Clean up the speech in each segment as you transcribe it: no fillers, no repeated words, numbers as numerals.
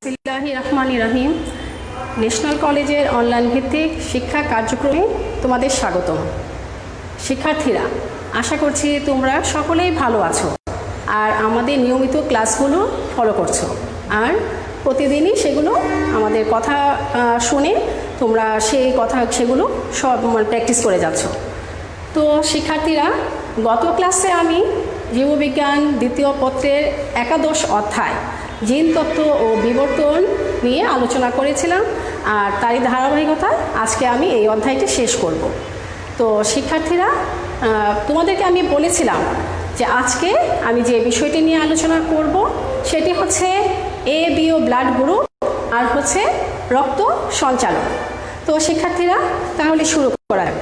বিসমিল্লাহির রহমানির রহিম। ন্যাশনাল কলেজের অনলাইন ভিত্তিক শিক্ষা কার্যক্রমে তোমাদের স্বাগতম। শিক্ষার্থীরা, আশা করছি তোমরা সকলেই ভালো আছো আর আমাদের নিয়মিত ক্লাসগুলো ফলো করছো, আর প্রতিদিনই সেগুলো আমাদের কথা শুনে তোমরা সেগুলো সব প্র্যাকটিস করে যাচ্ছ। তো শিক্ষার্থীরা, গত ক্লাসে আমি জীববিজ্ঞান দ্বিতীয় পত্রের একাদশ অধ্যায় জিন তত্ত্ব ও বিবর্তন নিয়ে আলোচনা করেছিলাম, আর তারই ধারাবাহিকতায় আজকে আমি এই অধ্যায়টি শেষ করব। তো শিক্ষার্থীরা, তোমাদেরকে আমি বলেছিলাম যে আজকে আমি যে বিষয়টি নিয়ে আলোচনা করব সেটি হচ্ছে এ বি ও ব্লাড গ্রুপ আর হচ্ছে রক্ত সঞ্চালন। তো শিক্ষার্থীরা, তাহলে শুরু করা যাক।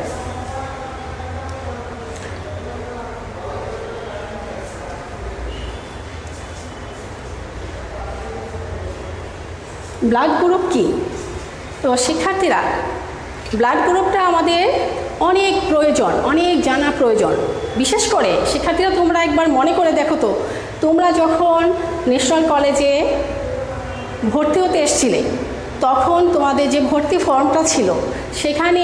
ব্লাড গ্রুপ কি? তো শিক্ষার্থীরা, ব্লাড গ্রুপটা আমাদের অনেক প্রয়োজন, অনেক জানা প্রয়োজন। বিশেষ করে শিক্ষার্থীরা, তোমরা একবার মনে করে দেখো তো, তোমরা যখন ন্যাশনাল কলেজে ভর্তি হতে এসেছিলে তখন তোমাদের যে ভর্তি ফর্মটা ছিল সেখানে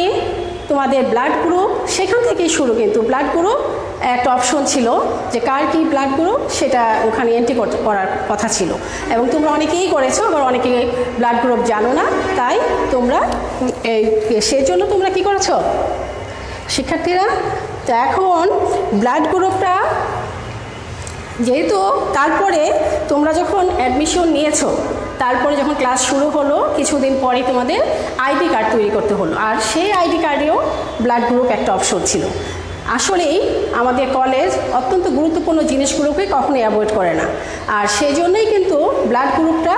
তোমাদের ব্লাড গ্রুপ সেখান থেকেই শুরু, কিন্তু ব্লাড গ্রুপ একটা অপশন ছিল যে কার কি ব্লাড গ্রুপ সেটা ওখানে এন্ট্রি করার কথা ছিল, এবং তোমরা অনেকেই করেছো, আবার অনেকে ব্লাড গ্রুপ জানো না, তাই তোমরা সেই জন্য তোমরা কি করেছো শিক্ষার্থীরা? তো এখন ব্লাড গ্রুপটা যেহেতু তারপরে তোমরা যখন অ্যাডমিশন নিয়েছো, তারপরে যখন ক্লাস শুরু হলো কিছুদিন পরে তোমাদের আইডি কার্ড তৈরি করতে হলো, আর সেই আইডি কার্ডেও ব্লাড গ্রুপ একটা অপশন ছিল। আসলেই আমাদের কলেজ অত্যন্ত গুরুত্বপূর্ণ জিনিসগুলোকে কখনোই অ্যাভয়েড করে না, আর সেই জন্যই কিন্তু ব্লাড গ্রুপটা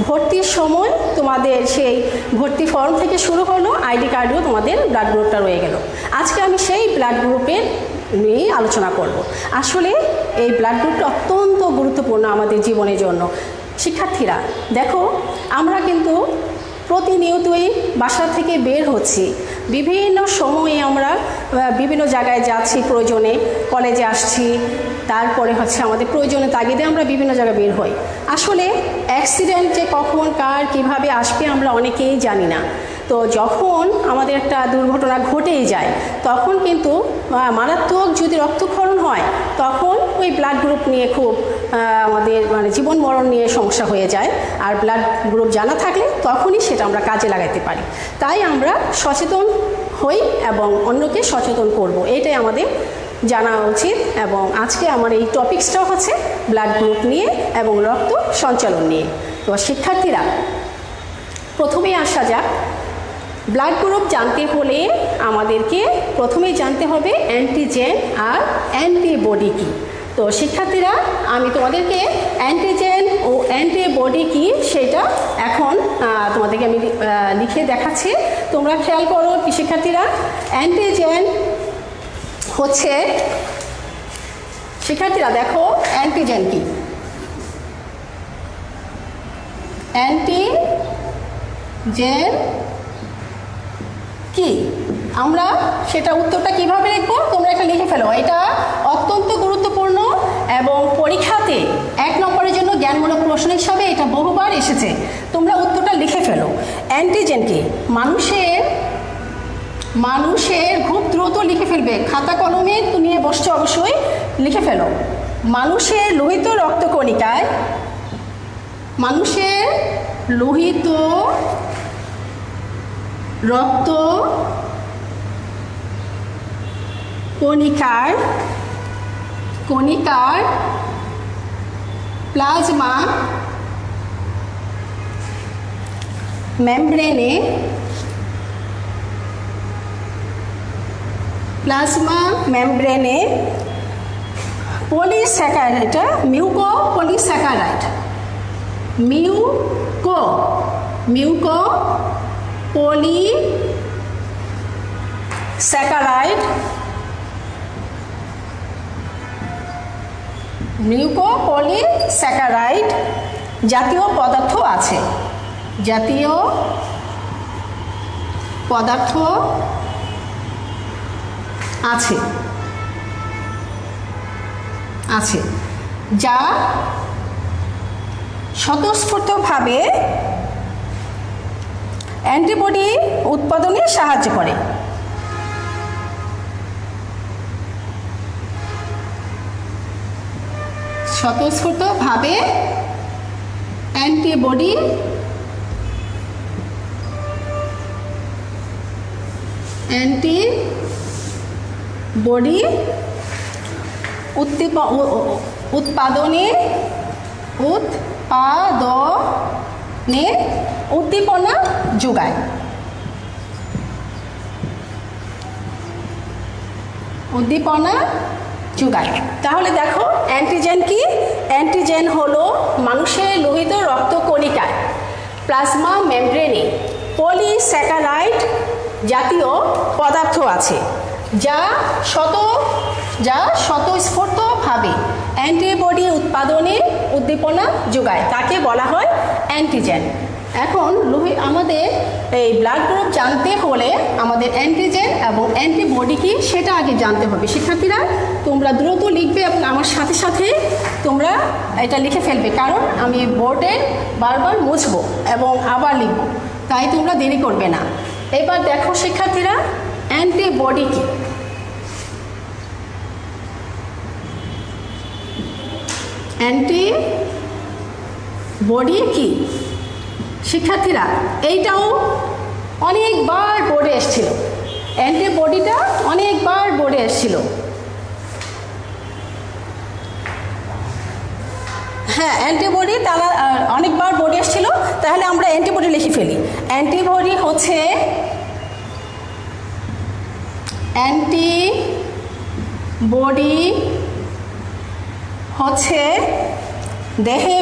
ভর্তির সময় তোমাদের সেই ভর্তি ফর্ম থেকে শুরু হলো, আইডি কার্ডেও তোমাদের ব্লাড গ্রুপটা রয়ে গেল। আজকে আমি সেই ব্লাড গ্রুপের নিয়ে আলোচনা করব। আসলে এই ব্লাড গ্রুপটা অত্যন্ত গুরুত্বপূর্ণ আমাদের জীবনের জন্য। শিক্ষার্থীরা দেখো, আমরা কিন্তু প্রতিনিয়তই বাসা থেকে বের হচ্ছি, বিভিন্ন সময়ে আমরা বিভিন্ন জায়গায় যাচ্ছি, প্রয়োজনে কলেজে আসছি, তারপরে হচ্ছে আমাদের প্রয়োজনের তাগিদে আমরা বিভিন্ন জায়গায় বের হই। আসলে অ্যাক্সিডেন্ট যে কখন কার কিভাবে আসবে আমরা অনেকেই জানি না। তো যখন আমাদের একটা দুর্ঘটনা ঘটেই যায় তখন কিন্তু মারাত্মক যদি রক্তক্ষরণ হয় তখন ওই ব্লাড গ্রুপ নিয়ে খুব আমাদের জীবন মরণ নিয়ে সমস্যা হয়ে যায়, আর ব্লাড গ্রুপ জানা থাকলে তখনই সেটা আমরা কাজে লাগাতে পারি। তাই আমরা সচেতন হই এবং অন্যকে সচেতন করব, এটাই আমাদের জানা উচিত। এবং আজকে আমার এই টপিকসটাও হচ্ছে ব্লাড গ্রুপ নিয়ে এবং রক্ত সঞ্চালন নিয়ে। তো শিক্ষার্থীরা, প্রথমেই আসা যাক, ব্লাড গ্রুপ জানতে হলে আমাদেরকে প্রথমেই জানতে হবে অ্যান্টিজেন আর অ্যান্টিবডি কী। তো শিক্ষার্থীরা, আমি তোমাদেরকে অ্যান্টিজেন ও অ্যান্টিবডি কী সেটা এখন তোমাদেরকে আমি লিখে দেখাচ্ছি। তোমরা খেয়াল করো শিক্ষার্থীরা, অ্যান্টিজেন হচ্ছে, শিক্ষার্থীরা দেখো অ্যান্টিজেন কি। অ্যান্টিজেন কি আমরা সেটা উত্তরটা কিভাবে লিখবো তোমরা একটা লিখে ফেলো। এটা অত্যন্ত গুরুত্বপূর্ণ এবং পরীক্ষাতে 1 নম্বরের জন্য জ্ঞানমূলক প্রশ্ন হিসাবে এটা বহুবার এসেছে। তোমরা উত্তরটা লিখে ফেলো। অ্যান্টিজেন কি? মানুষের খুব দ্রুত লিখে ফেলবে, খাতা কলমে নিয়ে বসছো অবশ্যই লিখে ফেলো। মানুষের লোহিত রক্তকণিকায়, মানুষের লোহিত রক্ত কণিকার প্লাজমা মেমব্রেনে পলিস্যাকারাইড, মিউকোপলিস্যাকারাইড, মিউকোপলিস্যাকারাইড জাতীয় পদার্থ আছে। জাতীয় পদার্থ আছে আছে যা স্বতঃস্ফূর্তভাবে অ্যান্টিবডি উৎপাদনে সাহায্য করে। স্বতঃস্ফূর্তভাবে অ্যান্টিবডি উৎপাদনে উদ্দীপনা যোগায়। তাহলে দেখো অ্যান্টিজেন কি? অ্যান্টিজেন হলো মানুষের লোহিত রক্তকণিকায় প্লাজমা মেমব্রেনে পলিস্যাকারাইড জাতীয় পদার্থ আছে যা স্বতঃস্ফূর্তভাবে অ্যান্টিবডি উৎপাদনে উদ্দীপনা যোগায়, তাকে বলা হয় অ্যান্টিজেন। এখন আমাদের এই ব্লাড গ্রুপ জানতে হলে আমাদের অ্যান্টিজেন এবং অ্যান্টিবডি কি সেটা আগে জানতে হবে। শিক্ষার্থীরা তোমরা দ্রুত লিখবে এবং আমার সাথে সাথে তোমরা এটা লিখে ফেলবে, কারণ আমি বোর্ডে বারবার মুছবো এবং আবার লিখব, তাই তোমরা দেরি করবে না। এবার দেখো শিক্ষার্থীরা, অ্যান্টিবডি কি? অ্যান্টিবডি কি শিক্ষার্থীরা? এইটাও অনেকবার বোর্ডে এসেছিল, অ্যান্টিবডিটা অনেকবার বোর্ডে এসেছিল। হ্যাঁ, অ্যান্টিবডি তারা অনেকবার বোর্ডে এসেছিল, তাহলে আমরা অ্যান্টিবডি লিখে ফেলি। অ্যান্টিবডি হচ্ছে দেহে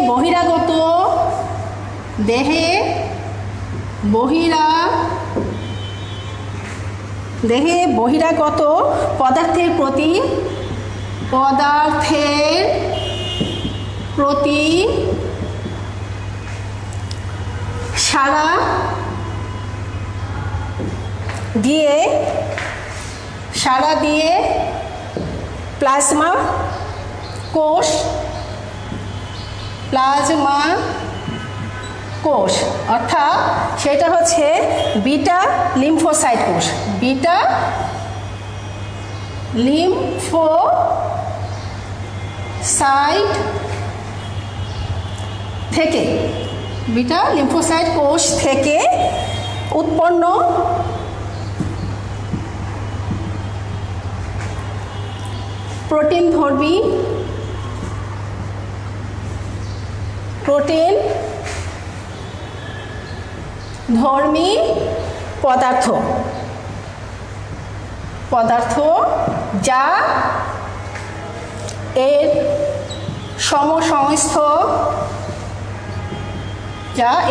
বহিরাগত পদার্থের প্রতি সাড়া দিয়ে প্লাজমা কোষ অর্থাৎ সেটা হচ্ছে বিটা লিম্ফোসাইট কোষ, বিটা লিম্ফোসাইট কোষ থেকে উৎপন্ন প্রোটিনধর্মী পদার্থ যা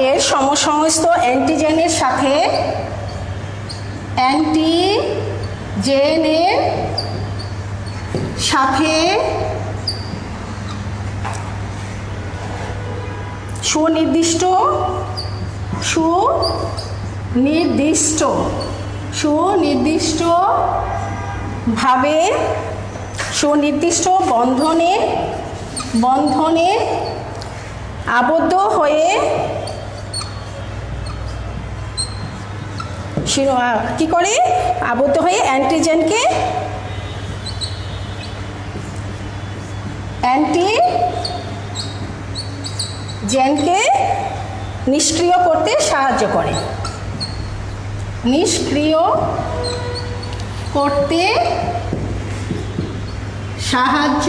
এর সমসংস্থ অ্যান্টিজেনের সাথে সুনির্দিষ্ট বন্ধনে আবদ্ধ হয়ে কি করে? আবদ্ধ হয়ে অ্যান্টিজেনকে নিষ্ক্রিয় করতে সাহায্য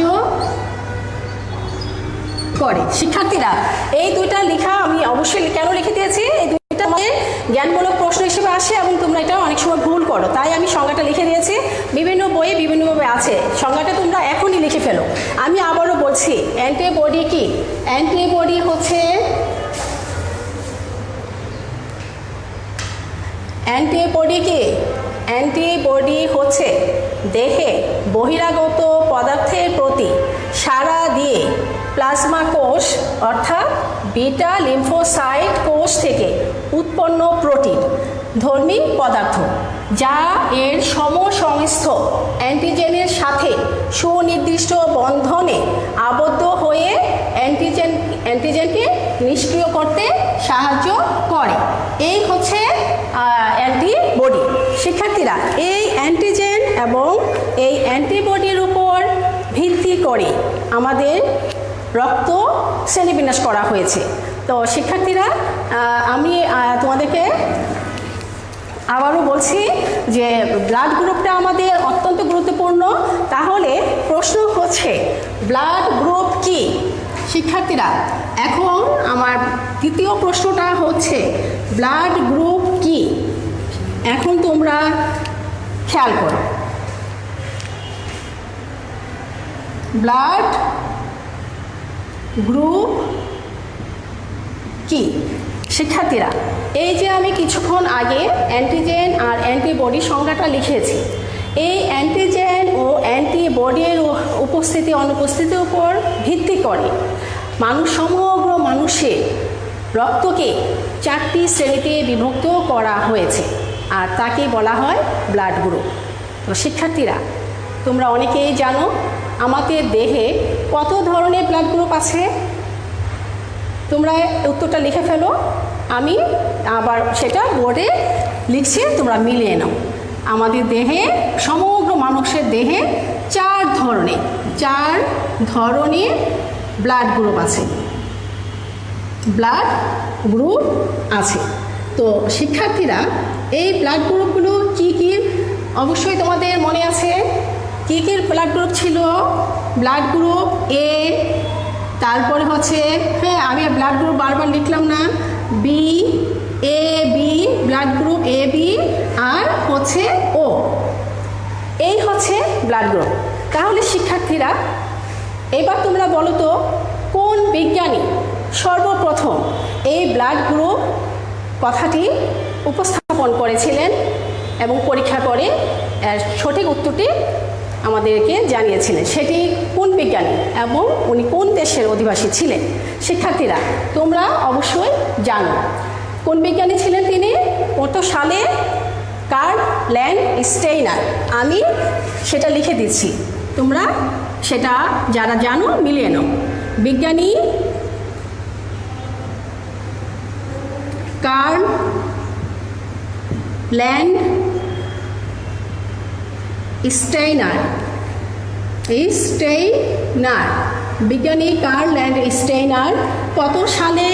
করে। শিক্ষার্থীরা এই দুইটা লেখা আমি অবশ্যই কেন লিখে দিয়েছি, এই দুইটা আমাদের জ্ঞানমূলক প্রশ্ন হিসেবে আসে এবং তোমরা এটা অনেক সময় ভুল করো, তাই আমি সংজ্ঞাটা লিখে দিয়েছি। বিভিন্ন বইয়ে বিভিন্নভাবে আছে, সংজ্ঞাটা তোমরা এখনই লিখে ফেলো। আমি আবারও বলছি, অ্যান্টিবডি কি? অ্যান্টিবডি হচ্ছে দেহে বহিরাগত পদার্থের প্রতি সাড়া দিয়ে প্লাজমা কোষ অর্থাৎ বিটা লিম্ফোসাইট কোষ থেকে উৎপন্ন প্রোটিন ধর্মী পদার্থ যা এর সমসংস্থ অ্যান্টিজেনের সাথে সুনির্দিষ্ট বন্ধনে আবদ্ধ হয়ে অ্যান্টিজেনকে নিষ্ক্রিয় করতে সাহায্য করে। এই হচ্ছে অ্যান্টিবডি। শিক্ষার্থীরা, এই অ্যান্টিজেন এবং এই অ্যান্টিবডির উপর ভিত্তি করে আমাদের রক্ত শ্রেণীবিন্যাস করা হয়েছে। তো শিক্ষার্থীরা, আমি তোমাদেরকে আবারও বলছি যে ব্লাড গ্রুপটা আমাদের অত্যন্ত গুরুত্বপূর্ণ। তাহলে প্রশ্ন হচ্ছে ব্লাড গ্রুপ কি? শিক্ষার্থীরা, এখন আমার দ্বিতীয় প্রশ্নটা হচ্ছে ব্লাড গ্রুপ কি? এখন তোমরা খেয়াল করো, ব্লাড গ্রুপ কি? শিক্ষার্থীরা, এই যে আমি কিছুক্ষণ আগে অ্যান্টিজেন আর অ্যান্টিবডি সংজ্ঞাটা লিখেছি, এই অ্যান্টিজেন ও অ্যান্টিবডির উপস্থিতি অনুপস্থিতির উপর ভিত্তি করে সমগ্র মানুষের রক্তকে 4টি শ্রেণীতে বিভক্ত করা হয়েছে, আর তাকে বলা হয় ব্লাড গ্রুপ। তো শিক্ষার্থীরা, তোমরা অনেকেই জানো আমাদের দেহে কত ধরনের ব্লাড গ্রুপ আছে? তোমরা উত্তরটা লিখে ফেলো, আমি আবার সেটা বোর্ডে লিখছি, তোমরা মিলিয়ে নাও। আমাদের দেহে, সমগ্র মানুষের দেহে 4 ধরনের ব্লাড গ্রুপ আছে, ব্লাড গ্রুপ আছে। তো শিক্ষার্থীরা, এই ব্লাড গ্রুপগুলো কি কি অবশ্যই তোমাদের মনে আছে? কি কি ব্লাড গ্রুপ ছিল? ব্লাড গ্রুপ এ, তারপরে হচ্ছে, হ্যাঁ আমি ব্লাড গ্রুপ বারবার লিখলাম না, B, A B, blood group A B, আর হচ্ছে ও। এই হচ্ছে ব্লাড গ্রুপ। তাহলে শিক্ষার্থীরা, এবার তোমরা বলো তো কোন বিজ্ঞানী সর্বপ্রথম এই ব্লাড গ্রুপ কথাটি উপস্থাপন করেছিলেন এবং পরীক্ষা করে সঠিক উত্তরটি আমাদেরকে জানিয়েছিলেন? সেটি কোন বিজ্ঞানী এবং উনি কোন দেশের অধিবাসী ছিলেন? শিক্ষার্থীরা, তোমরা অবশ্যই জানো কোন বিজ্ঞানী ছিলেন তিনি, কত সালে? Karl Landsteiner. আমি সেটা লিখে দিচ্ছি, তোমরা সেটা যারা জানো মিলিয়ে নাও। বিজ্ঞানী কার্ল ল্যান্ডস্টেইনার। বিজ্ঞানী কার্ল ল্যান্ডস্টেইনার কত সালে?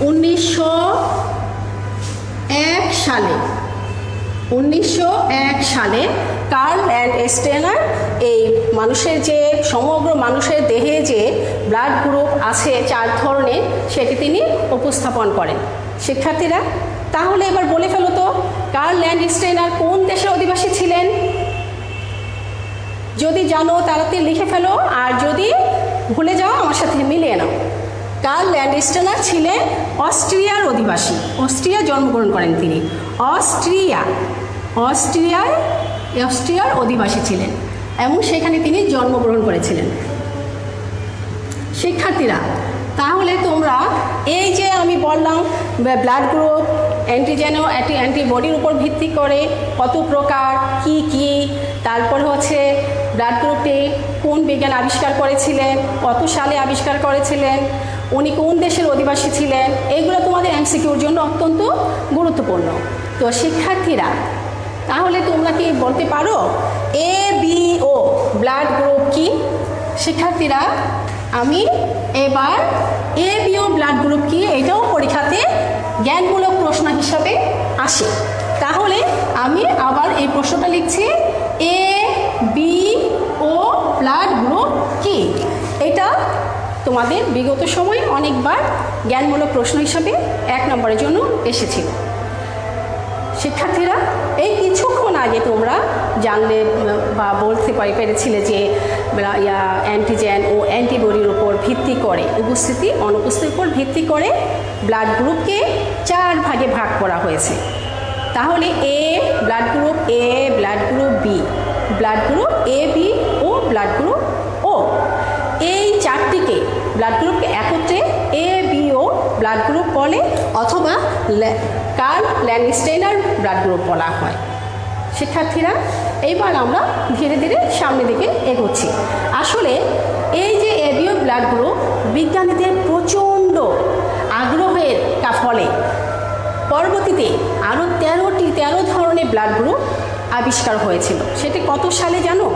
1901 সালে। 1901 সালে কার্ল ল্যান্ডস্টেইনার এই মানুষের যে সমগ্র মানুষের দেহে যে ব্লাড গ্রুপ আছে 4 ধরনের, সেটি তিনি উপস্থাপন করেন। শিক্ষার্থীরা, তাহলে এবার বলে ফেলো তো কার্ল ল্যান্ডস্টেইনার কোন দেশের অধিবাসী ছিলেন? যদি জানো তাড়াতাড়ি লিখে ফেলো, আর যদি ভুলে যাও আমার সাথে মিলিয়ে নাও। কার্ল ল্যান্ডস্টেইনার ছিলেন অস্ট্রিয়ার অধিবাসী। অস্ট্রিয়া জন্মগ্রহণ করেন তিনি। অস্ট্রিয়ার অধিবাসী ছিলেন এবং সেখানে তিনি জন্মগ্রহণ করেছিলেন। শিক্ষার্থীরা, তাহলে তোমরা এই যে আমি বললাম ব্লাড গ্রুপ অ্যান্টিজেন ও অ্যান্টিবডির উপর ভিত্তি করে কত প্রকার, কি কি, তারপর হচ্ছে ব্লাড গ্রুপটি কোন বিজ্ঞান আবিষ্কার করেছিলেন, কত সালে আবিষ্কার করেছিলেন, উনি কোন দেশের অধিবাসী ছিলেন, এইগুলো তোমাদের এমসিকিউর জন্য অত্যন্ত গুরুত্বপূর্ণ। তো শিক্ষার্থীরা, তাহলে তোমরা কি বলতে পারো এ বি ও ব্লাড গ্রুপ কি? শিক্ষার্থীরা, আমি এবার এ বি ও ব্লাড গ্রুপ কি এটাও পরীক্ষাতে জ্ঞানমূলক প্রশ্ন হিসাবে আসে। তাহলে আমি আবার এই প্রশ্নটা লিখছি, এ বি ও ব্লাড গ্রুপ কি? এটা তোমাদের বিগত সময়ে অনেকবার জ্ঞানমূলক প্রশ্ন হিসাবে 1 নম্বরের জন্য এসেছিল। শিক্ষার্থীরা, এই কিছুক্ষণ আগে তোমরা জানলে বা বলতে পেরেছিলে যে অ্যান্টিজেন ও অ্যান্টিবডির উপর ভিত্তি করে, উপস্থিতি অনুপস্থিতির উপর ভিত্তি করে ব্লাড গ্রুপকে 4 ভাগে ভাগ করা হয়েছে। তাহলে এ blood group A, blood group B, blood group A B O blood group O. এই 4টিকে ব্লাড গ্রুপকে একত্রে A B O blood group বলে, অথবা কার্ল ল্যান্ডস্টেইনার ব্লাড গ্রুপ বলা হয়। শিক্ষার্থীরা, এইবার আমরা ধীরে ধীরে সামনের দিকে এগোচ্ছি। আসলে এই যে এবিও ব্লাড গ্রুপ বিজ্ঞানীদের প্রচণ্ড আগ্রহের ফলে পরবর্তীতে আরও 13 ধরনের ব্লাড গ্রুপ আবিষ্কার হয়েছিল। সেটি কত সালে জানো?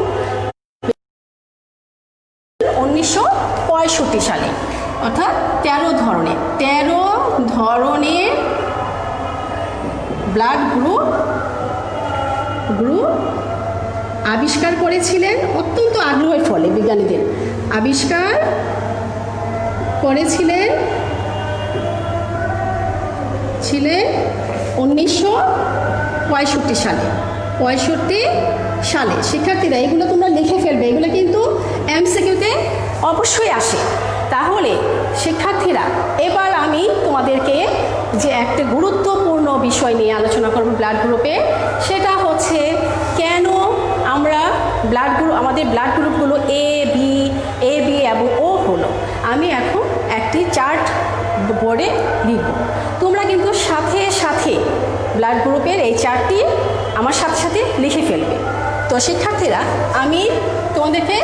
1965 সালে, অর্থাৎ 13 ধরনের ব্লাড গ্রুপ আবিষ্কার করেছিলেন অত্যন্ত আগ্রহের ফলে। বিজ্ঞানীদের আবিষ্কার করেছিলেন 1965 সালে। 65 সালে শিক্ষার্থীরা এগুলো তোমরা লিখে ফেলবে, এগুলো কিন্তু এমসিকিউতে অবশ্যই আসে। তাহলে শিক্ষার্থীরা এবার আমি তোমাদেরকে যে একটা গুরুত্বপূর্ণ বিষয় নিয়ে আলোচনা করব ব্লাড গ্রুপে, সেটা হচ্ছে কেন আমরা আমাদের ব্লাড গ্রুপগুলো এ বি এবং ও হলো। আমি এখন একটি চার্ট বোর্ডে লিখব, তোমরা কিন্তু সাথে সাথে ব্লাড গ্রুপের এই চার্টটি আমার সাথে সাথে লিখে ফেলবে। তো শিক্ষার্থীরা আমি তোমাদেরকে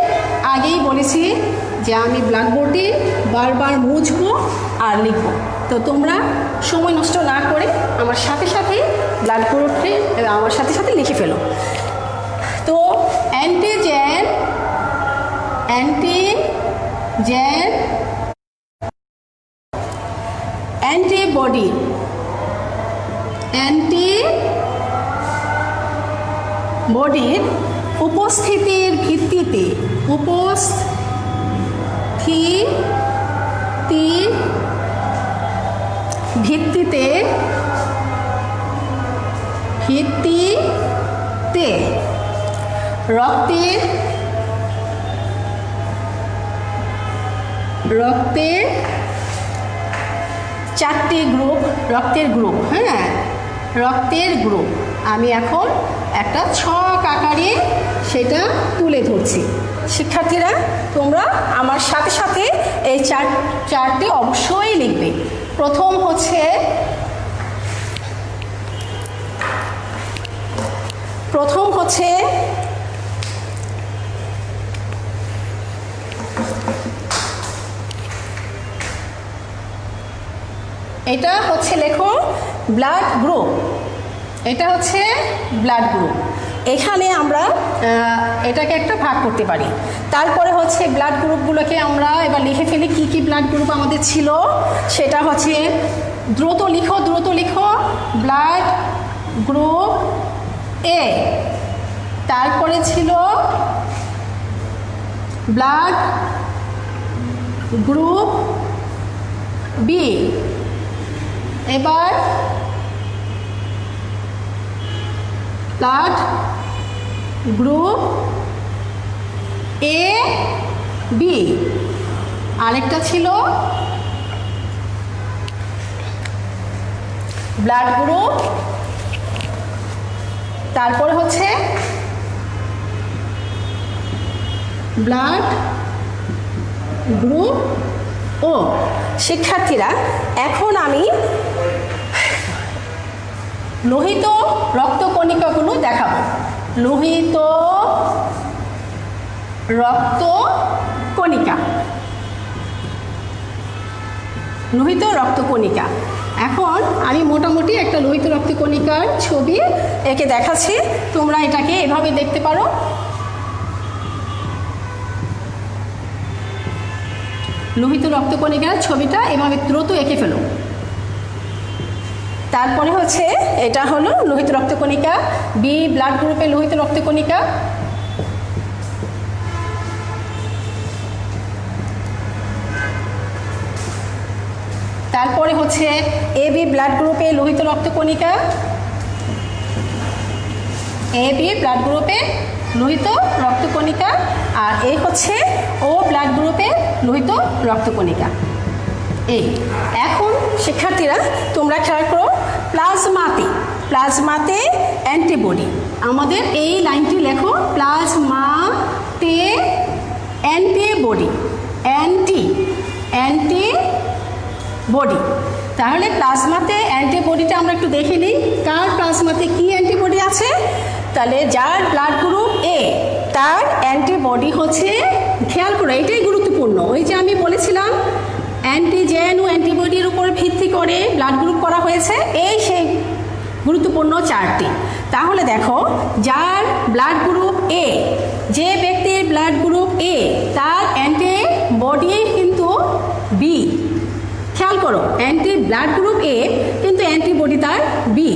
আগেই বলেছি যে আমি ব্ল্যাকবোর্ডে বারবার মুছবো আর লিখব। তো তোমরা সময় নষ্ট না করে আমার সাথে সাথে ব্ল্যাকবোর্ডে আমার সাথে সাথে লিখে ফেলো। তো অ্যান্টিজেন, অ্যান্টিবডির উপস্থিতির ভিত্তিতে রক্তের 4টি গ্রুপ, রক্তের গ্রুপ আমি এখন একটা ছক আকারে সেটা তুলে ধরছি। শিক্ষার্থীরা তোমরা আমার সাথে সাথে এই চার্টটি অবশ্যই লিখবে। প্রথম হচ্ছে এটা হচ্ছে লেখো ব্লাড গ্রুপ, এখানে আমরা এটাকে একটা ভাগ করতে পারি। তারপরে হচ্ছে ব্লাড গ্রুপগুলোকে আমরা এবার লিখে ফেলি কি কি ব্লাড গ্রুপ আমাদের ছিল। সেটা হচ্ছে দ্রুত লিখো ব্লাড গ্রুপ এ, তারপরে ছিল ব্লাড গ্রুপ বি, এবার ব্লাড গ্রুপ এ বি, আরেকটা ছিল ব্লাড গ্রুপ, তারপরে হচ্ছে ব্লাড গ্রুপ ও। শিক্ষার্থীরা এখন আমি লোহিত রক্তকণিকাগুলো দেখাবো। লোহিত রক্তকণিকা এখন আমি মোটামুটি একটা লোহিত রক্তকণিকার ছবি একে দেখাচ্ছি, তোমরা এটাকে এভাবে দেখতে পারো। লোহিত রক্তকণিকার ছবিটা এভাবে দ্রুত এঁকে ফেলো। তারপরে হচ্ছে এটা হলো লোহিত রক্তকণিকা বি, ব্লাড গ্রুপের লোহিত রক্তকণিকা। তারপরে হচ্ছে এ বি, ব্লাড গ্রুপের লোহিত রক্তকণিকা, আর এই হচ্ছে ও ব্লাড গ্রুপের লোহিত রক্তকণিকা। এই এখন শিক্ষার্থীরা তোমরা খেয়াল করো, প্লাজমাতে অ্যান্টিবডি, আমাদের এই লাইনটি লেখো, প্লাজমাতে অ্যান্টিবডি, অ্যান্টিবডি। তাহলে প্লাজমাতে অ্যান্টিবডিটা আমরা একটু দেখে নিই, কার প্লাজমাতে কি অ্যান্টিবডি আছে। তাহলে যার ব্লাড গ্রুপ এ তার অ্যান্টিবডি হচ্ছে, খেয়াল করো এটাই গুরুত্বপূর্ণ, ওই যে আমি বলেছিলাম অ্যান্টিজেন ও অ্যান্টিবডির উপর ভিত্তি করে ব্লাড গ্রুপ করা হয়েছে। এই সেই গুরুত্বপূর্ণ চারটি। তাহলে দেখো, যার ব্লাড গ্রুপ এ, যে ব্যক্তির ব্লাড গ্রুপ এ, তার অ্যান্টিবডি কিন্তু বি। খেয়াল করো, ব্লাড গ্রুপ এ কিন্তু অ্যান্টিবডি তার বি।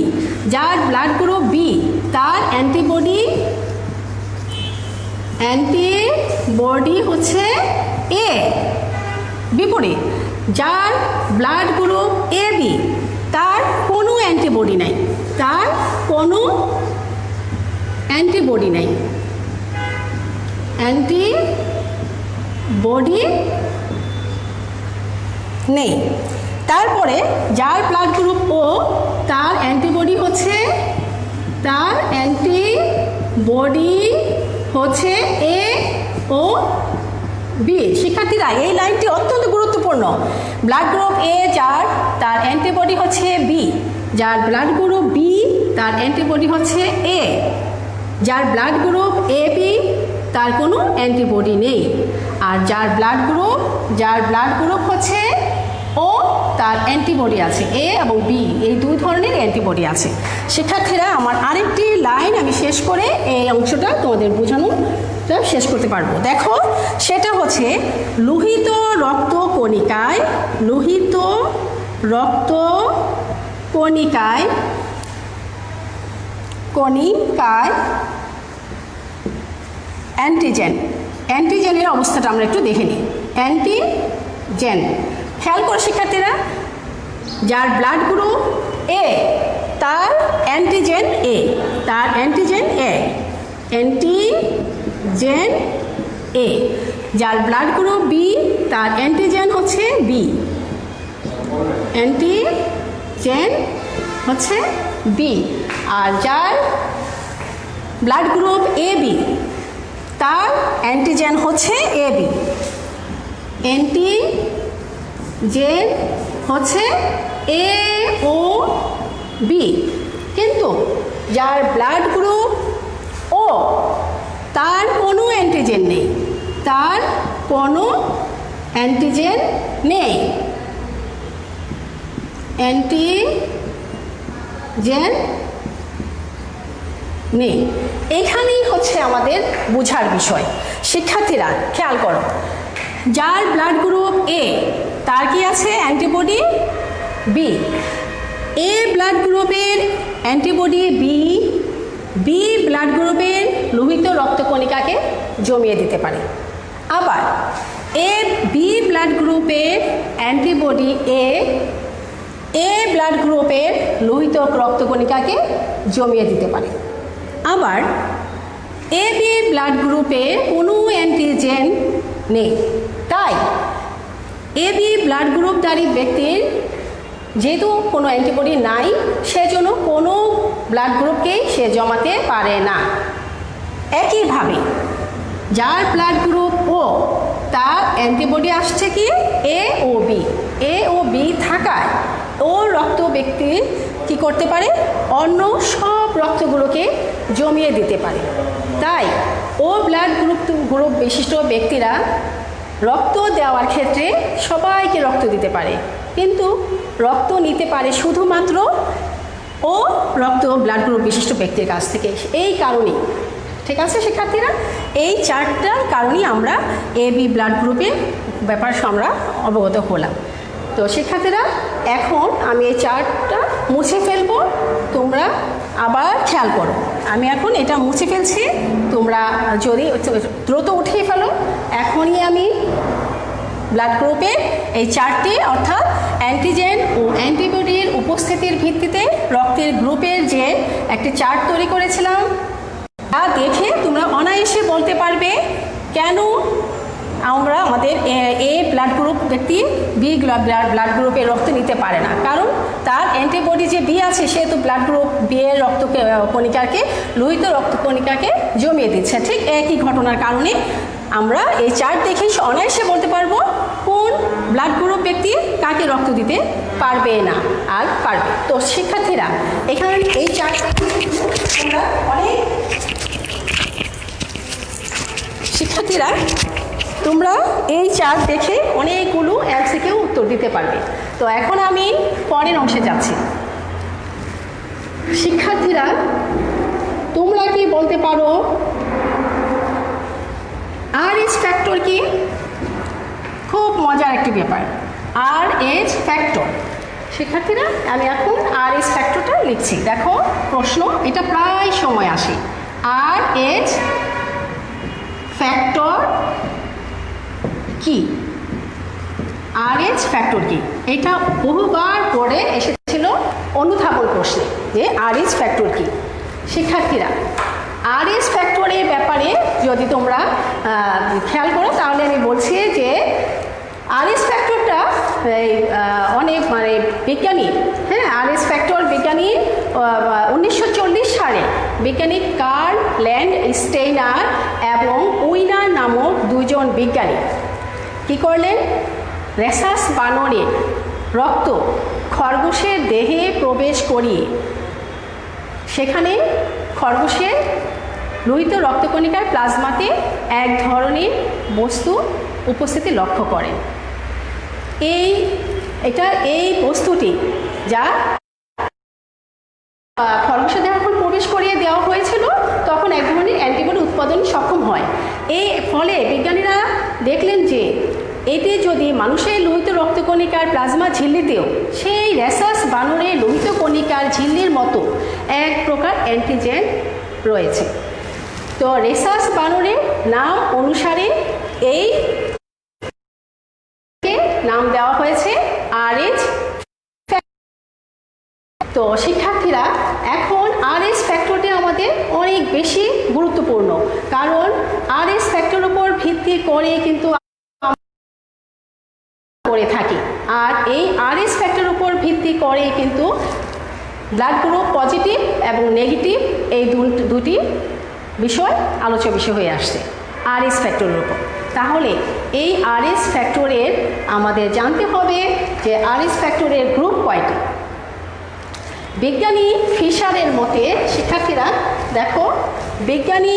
যার ব্লাড গ্রুপ বি, তার অ্যান্টিবডি হচ্ছে এ। বিপরীত, যার ব্লাড গ্রুপ এ বি, তার কোনো অ্যান্টিবডি নাই, তার কোনো অ্যান্টিবডি নাই, অ্যান্টিবডি নেই। তারপরে যার ব্লাড গ্রুপ ও, তার অ্যান্টিবডি হচ্ছে এ ও বি। শিক্ষার্থীরা, এই লাইনটি অত্যন্ত গুরুত্বপূর্ণ। ব্লাড গ্রুপ এ যার, তার অ্যান্টিবডি হচ্ছে বি। যার ব্লাড গ্রুপ বি, তার অ্যান্টিবডি হচ্ছে এ। যার ব্লাড গ্রুপ এ বি, তার কোনো অ্যান্টিবডি নেই। আর যার ব্লাড গ্রুপ হচ্ছে ও, তার অ্যান্টিবডি আছে, এ এবং বি, এই দুই ধরনের অ্যান্টিবডি আছে। শিক্ষার্থীরা, আমার আরেকটি লাইন আমি শেষ করে এই অংশটা তোমাদের বোঝানোটা শেষ করতে পারবো। দেখো, সেটা হচ্ছে লোহিত রক্ত কণিকায় অ্যান্টিজেনের অবস্থাটা আমরা একটু দেখে নিই। অ্যান্টিজেন, খেয়াল করো শিক্ষার্থীরা, যার ব্লাড গ্রুপ এ, তার অ্যান্টিজেন এ, অ্যান্টিজেন এ। যার ব্লাড গ্রুপ বি, তার অ্যান্টিজেন হচ্ছে বি, আর যার ব্লাড গ্রুপ এ বি, তার অ্যান্টিজেন হচ্ছে এ বি, অ্যান্টিজেন হচ্ছে এ ও বি। কিন্তু যার ব্লাড গ্রুপ ও, তার কোনো অ্যান্টিজেন নেই, এখানেই হচ্ছে আমাদের বোঝার বিষয়। শিক্ষার্থীরা, খেয়াল করো, যার ব্লাড গ্রুপ এ, তার কি আছে? Antibody B. এ ব্লাড গ্রুপের অ্যান্টিবডি বি, বি ব্লাড গ্রুপের লোহিত রক্তকণিকাকে জমিয়ে দিতে পারে। আবার এ বি ব্লাড গ্রুপের অ্যান্টিবডি এ, এ ব্লাড গ্রুপের লোহিত রক্তকণিকাকে জমিয়ে দিতে পারে। আবার এ বি ব্লাড গ্রুপে কোনো অ্যান্টিজেন নেই, তাই এ বি ব্লাড গ্রুপধারী ব্যক্তির যেহেতু কোনো অ্যান্টিবডি নাই, সেজন্য কোনো ব্লাড গ্রুপকেই সে জমাতে পারে না। একইভাবে যার ব্লাড গ্রুপ ও, তার অ্যান্টিবডি আসছে কি? এ ও বি। এ ও বি থাকায় ও রক্ত ব্যক্তি কি করতে পারে? অন্য সব রক্তগুলোকে জমিয়ে দিতে পারে। তাই ও ব্লাড গ্রুপ বিশিষ্ট ব্যক্তিরা রক্ত দেওয়ার ক্ষেত্রে সবাইকে রক্ত দিতে পারে, কিন্তু রক্ত নিতে পারে শুধুমাত্র ও ব্লাড গ্রুপ বিশিষ্ট ব্যক্তির কাছ থেকে। এই কারণেই, ঠিক আছে শিক্ষার্থীরা, এই চারটার কারণেই আমরা এ বি ব্লাড গ্রুপের ব্যাপার আমরা অবগত হলাম। তো শিক্ষার্থীরা, এখন আমি এই চার্টটা মুছে ফেলবো, তোমরা আবার খেয়াল করো। আমি এখন এটা মুছে ফেলছি, তোমরা যদি দ্রুত উঠিয়ে ফেলো। এখনই আমি ব্লাড গ্রুপের এই চারটি, অর্থাৎ অ্যান্টিজেন ও অ্যান্টিবডির উপস্থিতির ভিত্তিতে রক্তের গ্রুপের যে একটি চার্ট তৈরি করেছিলাম, তা দেখে তোমরা অনায়াসে বলতে পারবে কেন আমরা আমাদের এ ব্লাড গ্রুপ ব্যক্তি বি ব্লাড গ্রুপের রক্ত নিতে পারে না। কারণ তার অ্যান্টিবডি যে বি আছে, সেহেতু ব্লাড গ্রুপ বি এর কণিকাকে, লোহিত রক্তকণিকাকে জমিয়ে দিচ্ছে। ঠিক একই ঘটনার কারণে আমরা এই চার্ট দেখে অনায়াসে বলতে পারবো কোন ব্লাড গ্রুপ ব্যক্তি কাকে রক্ত দিতে পারবে না আর পারবে। তো শিক্ষার্থীরা, এখানে এই চার্টটা আমরা অনেক শিক্ষার্থীরা তোমরা এই চার্ট দেখে অনেকগুলো এমসিকিউ উত্তর দিতে পারবে। তো এখন আমি পরের অংশে যাচ্ছি। শিক্ষার্থীরা, তোমরা কি বলতে পারো RH ফ্যাক্টর কি? খুব মজার একটি ব্যাপার, RH ফ্যাক্টর। শিক্ষার্থীরা, আমি এখন RH ফ্যাক্টরটা লিখছি। দেখো প্রশ্ন, এটা প্রায় সময় আসে। RH ফ্যাক্টর কি? RH ফ্যাক্টর কি? এটা বহুবার পড়ে এসেছিল অনুধাবন প্রশ্নে যে RH ফ্যাক্টর কি। শিক্ষার্থীরা, RH ফ্যাক্টরের ব্যাপারে যদি তোমরা খেয়াল করো তাহলে আমি বলছি যে RH ফ্যাক্টরটা অনেক বিজ্ঞানী, হ্যাঁ, RH ফ্যাক্টর বিজ্ঞানী 1940 সালে বিজ্ঞানী কার্ল ল্যান্ডস্টেইনার এবং উইনার নামক দুজন বিজ্ঞানী কী করলেন? রেসাস বানরের রক্ত খরগোশের দেহে প্রবেশ করিয়ে সেখানে খরগোশের লোহিত রক্তকণিকার প্লাজমাতে এক ধরনের বস্তু উপস্থিতি লক্ষ্য করেন। এই বস্তুটি যা খরগোশের দেহে যখন প্রবেশ করিয়ে দেওয়া হয়েছিল তখন এক ধরনের অ্যান্টিবডি উৎপাদনে সক্ষম হয়। এই ফলে বিজ্ঞানীরা দেখলেন যে এটি যদি মানুষের লোহিত রক্তকণিকার প্লাজমা ঝিল্লিতেও সেই রেসাস বানরের লোহিত কণিকার ঝিল্লির মতো এক প্রকার অ্যান্টিজেন রয়েছে। তো রেসাস বানরের নাম অনুসারে এই নাম দেওয়া হয়েছে RH। তো শিক্ষার্থীরা, এখন RH ফ্যাক্টরটি আমাদের অনেক বেশি গুরুত্বপূর্ণ, কারণ RH ফ্যাক্টর উপর ভিত্তি করে কিন্তু করে থাকি। আর এই RH ফ্যাক্টর উপর ভিত্তি করে কিন্তু ব্লাড গ্রুপ পজিটিভ এবং নেগেটিভ এই দুটি বিষয় আলোচ্য বিষয় হয়ে আসছে RH ফ্যাক্টরের উপর। তাহলে এই RH ফ্যাক্টরের আমাদের জানতে হবে যে RH ফ্যাক্টরের গ্রুপ কয়টি। বিজ্ঞানী ফিশারের মতে, শিক্ষার্থীরা দেখো, বিজ্ঞানী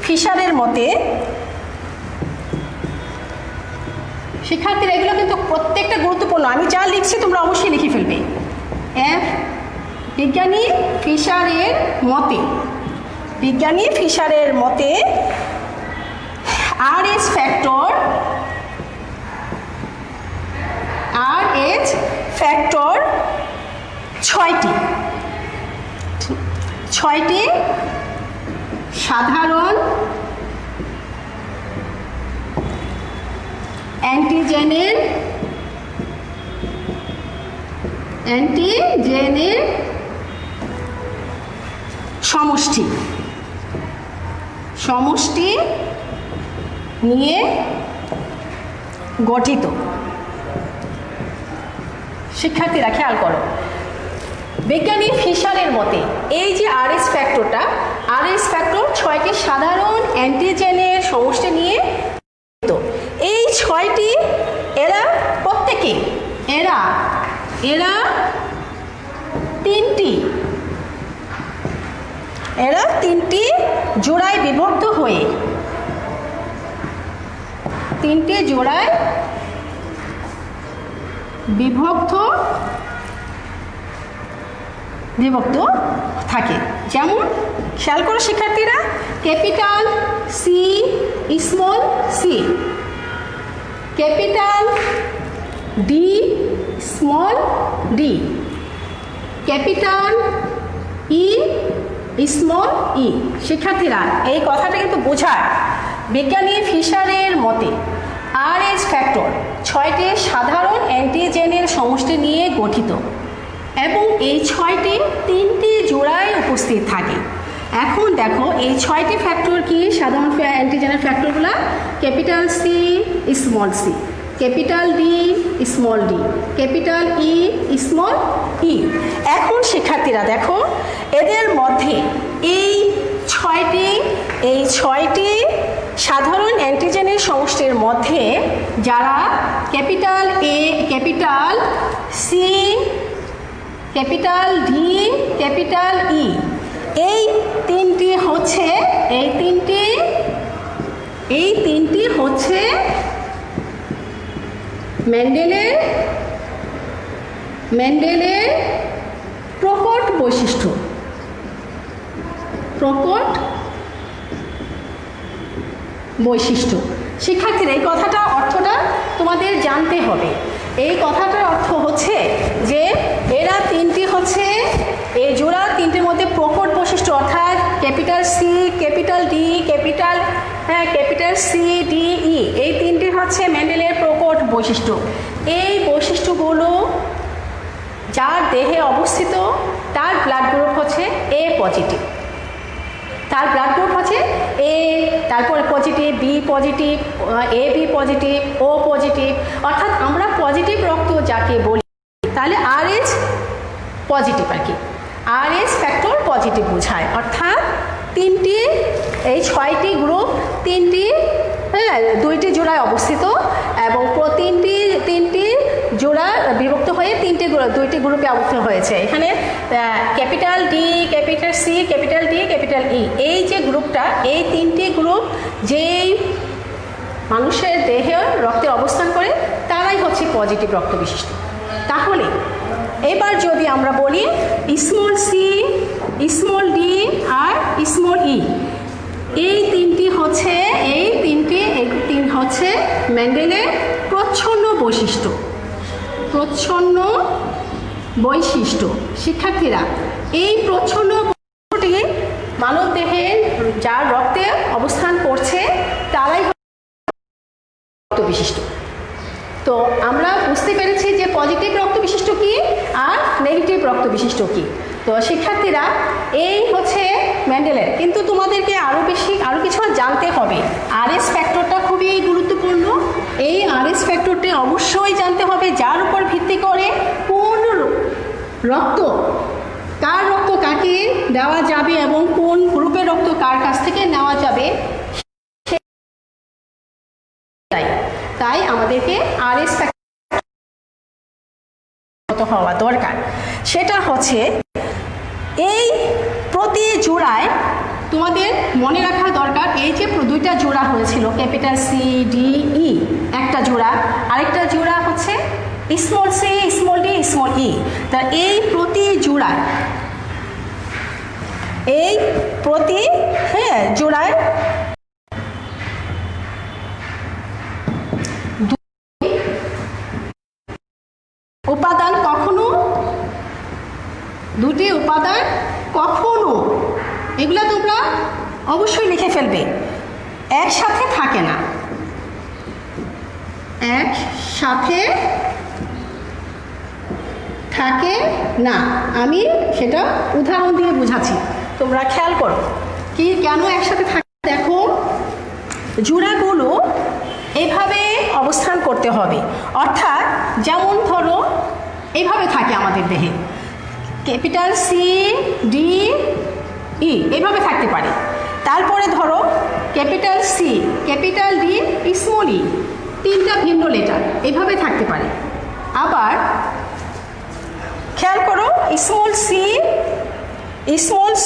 ফিশারের মতে, শিক্ষার্থীরা এগুলো কিন্তু প্রত্যেকটা গুরুত্বপূর্ণ, আমি যা লিখছি তোমরা অবশ্যই লিখে ফেলবে। বিজ্ঞানী ফিশারের মতে, বিজ্ঞানী ফিশারের মতে RH ফ্যাক্টর ছয়টি সাধারণ অ্যান্টিজেনের সমষ্টি নিয়ে গঠিত। শিক্ষার্থীরা খেয়াল করো, বিজ্ঞানী ফিশারের মতে এই যে RH ফ্যাক্টরটা, RH ফ্যাক্টর 6টি সাধারণ অ্যান্টিজেনের সমষ্টি নিয়ে গঠিত। এই 6টি এরা প্রত্যেকে এরা তিনটি জোড়ায় বিভক্ত হয়ে বিভক্ত থাকে। যেমন খেয়াল করো শিক্ষার্থীরা, capital C small C, capital D small D, capital E small E. শিক্ষার্থীরা, এই কথাটা কিন্তু বোঝায় বিজ্ঞানী ফিশারের মতে RH ফ্যাক্টর 6টি সাধারণ অ্যান্টিজেনের সমষ্টি নিয়ে গঠিত এবং এই 6টি 3টি জোড়ায় উপস্থিত থাকে। এখন দেখো এই 6টি ফ্যাক্টর কি? সাধারণ অ্যান্টিজেনের ফ্যাক্টরগুলো capital C small C, capital D small D, capital E small E. এখন শিক্ষার্থীরা দেখো, এদের মধ্যে এই ছয়টি সাধারণ অ্যান্টিজেনের সমষ্টির মধ্যে যারা capital A, capital C, capital D, capital E, এই তিনটি এই তিনটি হচ্ছে মেন্ডেলের প্রকট বৈশিষ্ট্য। শিক্ষার্থীরা এই কথাটা অর্থটা তোমাদের জানতে হবে। এই কথাটার অর্থ হচ্ছে যে এরা তিনটি হচ্ছে এই জোড়ার তিনটির মধ্যে প্রকট বৈশিষ্ট্য, অর্থাৎ capital C, capital D, capital C D E, এই তিনটি হচ্ছে মেন্ডেলের প্রকট বৈশিষ্ট্য। এই বৈশিষ্ট্যগুলো যার দেহে অবস্থিত তার ব্লাড গ্রুপ হচ্ছে এ পজিটিভ, তার ব্লাড গ্রুপ হচ্ছে এ, তারপরে positive, B positive, A B positive, O positive, অর্থাৎ আমরা পজিটিভ রক্ত যাকে বলি তাহলে RH পজিটিভ আর কি, RH ফ্যাক্টর পজিটিভ বোঝায়। অর্থাৎ তিনটি, এই 6টি গ্রুপ তিনটি, দুইটি জোড়ায় অবস্থিত এবং তিনটি জোড়া বিভক্ত হয়ে দুইটি গ্রুপে আবদ্ধ হয়েছে। এখানে capital D, capital C, capital D, capital E, এই যে গ্রুপটা, এই তিনটি গ্রুপ যেই মানুষের দেহে রক্তে অবস্থান করে তারাই হচ্ছে পজিটিভ রক্ত বিশিষ্ট। তাহলে এবার যদি আমরা বলি স্মল সি, স্মল ডি আর স্মল ই, এই তিনটি হচ্ছে মেন্ডেলের প্রচ্ছন্ন বৈশিষ্ট্য। শিক্ষার্থীরা, এই প্রচ্ছন্ন বৈশিষ্ট্যটি মানব দেহের যার রক্তে অবস্থান করছে তারাই রক্ত বিশিষ্ট। তো আমরা বুঝতে পেরেছি যে পজিটিভ রক্ত বিশিষ্ট কি আর নেগেটিভ রক্ত বিশিষ্ট কি। তো শিক্ষার্থীরা, এই হচ্ছে মেন্ডেলের, কিন্তু তোমাদেরকে আরও কিছু জানতে হবে। RH ফ্যাক্টরটা খুবই গুরুত্বপূর্ণ। এই RH ফ্যাক্টরটি অবশ্যই জানতে হবে, যার উপর ভিত্তি করে কোন রক্ত, কার রক্ত কাকে দেওয়া যাবে এবং কোন গ্রুপের রক্ত কার কাছ থেকে নেওয়া যাবে, তাই আমাদেরকে RH ফ্যাক্টর হওয়া দরকার। সেটা হচ্ছে এই প্রতি জোড়ায় তোমাদের মনে রাখা দরকার, এই যে দুইটা জোড়া হয়েছিল ক্যাপিটাল সি ডি ই একটা জোড়া, আরেকটা জোড়া হচ্ছে small C, small D, small E. তা এই প্রতি জোড়ায় জোড়ায় দুটি উপাদান কখনো, এগুলা তোমরা অবশ্যই লিখে ফেলবে, একসাথে থাকে না, একসাথে থাকে না। আমি সেটা উদাহরণ দিয়ে বোঝাচ্ছি, তোমরা খেয়াল করো কেন একসাথে থাকে। দেখো, জোড়াগুলো এইভাবে অবস্থান করতে হবে, অর্থাৎ যেমন ধরো এইভাবে থাকে আমাদের দেহে, ক্যাপিটাল সি ডি ই এইভাবে থাকতে পারে। তারপরে ধরো capital C, capital D, small E, তিনটা ভিন্ন লেটার এইভাবে থাকতে পারে। আবার খেয়াল করো, small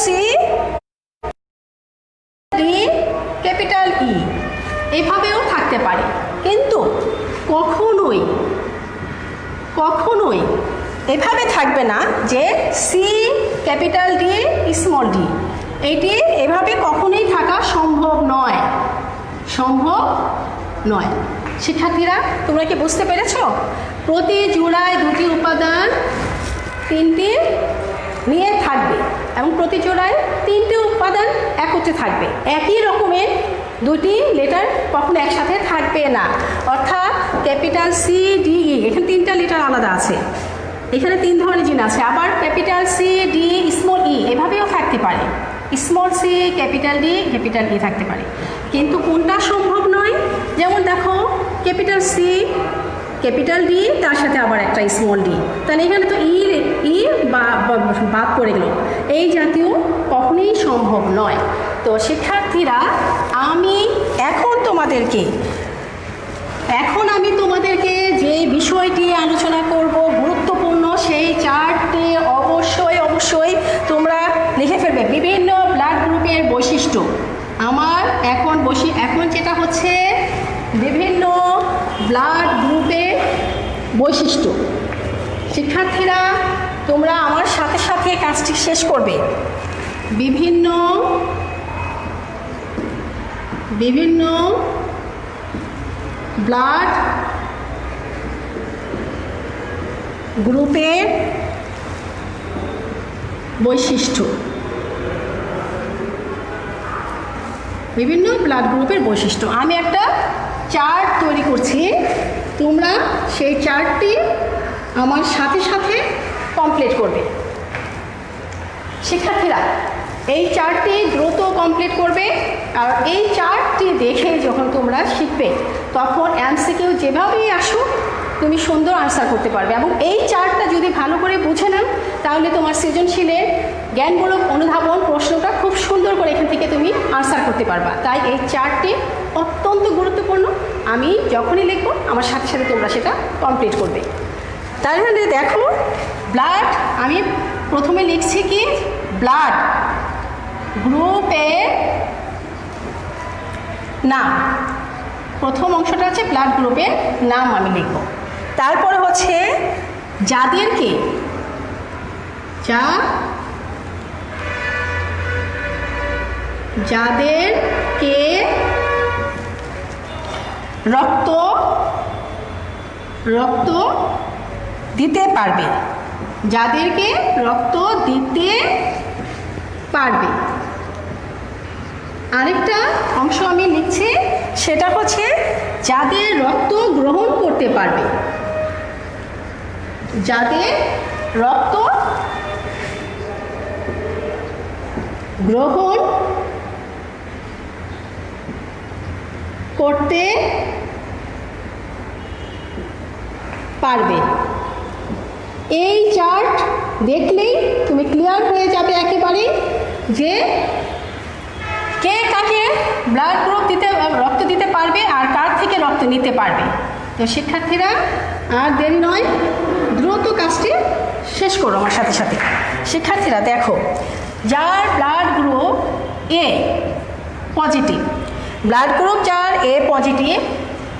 C D, capital E এভাবেও থাকতে পারে, কিন্তু কখনোই এভাবে থাকবে না যে C capital D small D, এটি এভাবে কখনোই থাকা সম্ভব নয়। শিক্ষার্থীরা, তোমরা কি বুঝতে পেরেছ? প্রতি জোড়ায় দুটি উপাদান তিনটি নিয়ে থাকবে এবং প্রতি জোড়ায় তিনটি উপাদান একত্রে থাকবে। একই রকমের দুটি লেটার কখনো একসাথে থাকবে না, অর্থাৎ ক্যাপিটাল সি ডি ই, এখানে তিনটা লেটার আলাদা আছে, এখানে তিন ধরনের জিনিস আছে। আবার capital C D small E এভাবেও থাকতে পারে, small C capital D capital E থাকতে পারে, কিন্তু কোনটা সম্ভব নয়? যেমন দেখো, ক্যাপিটাল সি ক্যাপিটাল ডি তার সাথে আবার একটা স্মল ডি, তাহলে এখানে তো ই বাদ পড়ে গেল, এই জাতীয় কখনোই সম্ভব নয়। তো শিক্ষার্থীরা, আমি তোমাদেরকে যে বিষয়টি আলোচনা করব গুরুত্বপূর্ণ, সেই চার্টটি অবশ্যই তোমরা লিখে ফেলবে। বিভিন্ন ব্লাড গ্রুপের বৈশিষ্ট্য আমার এখন যেটা হচ্ছে বিভিন্ন ব্লাড গ্রুপের বৈশিষ্ট্য। শিক্ষার্থীরা তোমরা আমার সাথে সাথে কাজটি শেষ করবে। বিভিন্ন ব্লাড গ্রুপের বৈশিষ্ট্য, আমি একটা চার্ট তৈরি করছি, তোমরা সেই চার্টটি আমার সাথে সাথে কমপ্লিট করবে। শিক্ষার্থীরা এই চার্টটি দ্রুত কমপ্লিট করবে, আর এই চার্টটি দেখে যখন তোমরা শিখবে তখন এমসিকিউ যেভাবেই আসুক তুমি সুন্দর আনসার করতে পারবে। এবং এই চার্টটা যদি ভালো করে বুঝে নাও তাহলে তোমার সৃজনশীলের জ্ঞানমূলক অনুধাবন প্রশ্নটা খুব সুন্দর করে এখান থেকে তুমি আনসার করতে পারবা। তাই এই চার্টটি অত্যন্ত গুরুত্বপূর্ণ। আমি যখনই লিখব আমার সাথে সাথে তোমরা সেটা কমপ্লিট করবে। তার মানে দেখো, ব্লাড, আমি প্রথমে লিখছি কি ব্লাড গ্রুপের নাম। প্রথম অংশটা হচ্ছে ব্লাড গ্রুপের নাম আমি লিখব। তারপরে হচ্ছে যাদেরকে রক্ত দিতে পারবে, যাদেরকে রক্ত দিতে পারবে। আরেকটা অংশ আমি লিখছি, সেটা হচ্ছে যাদের রক্ত গ্রহণ করতে পারবে, যাদের রক্ত গ্রহণ করতে পারবে। এই চার্ট দেখলেই তুমি ক্লিয়ার হয়ে যাবে একেবারে যে কে কাকে ব্লাড গ্রুপ রক্ত দিতে পারবে আর কার থেকে রক্ত নিতে পারবে। তো শিক্ষার্থীরা আর দেরি নয়, দ্রুত কাজটি শেষ করো আমার সাথে সাথে। শিক্ষার্থীরা দেখো, যার blood group A positive, blood group যার এ পজিটিভ,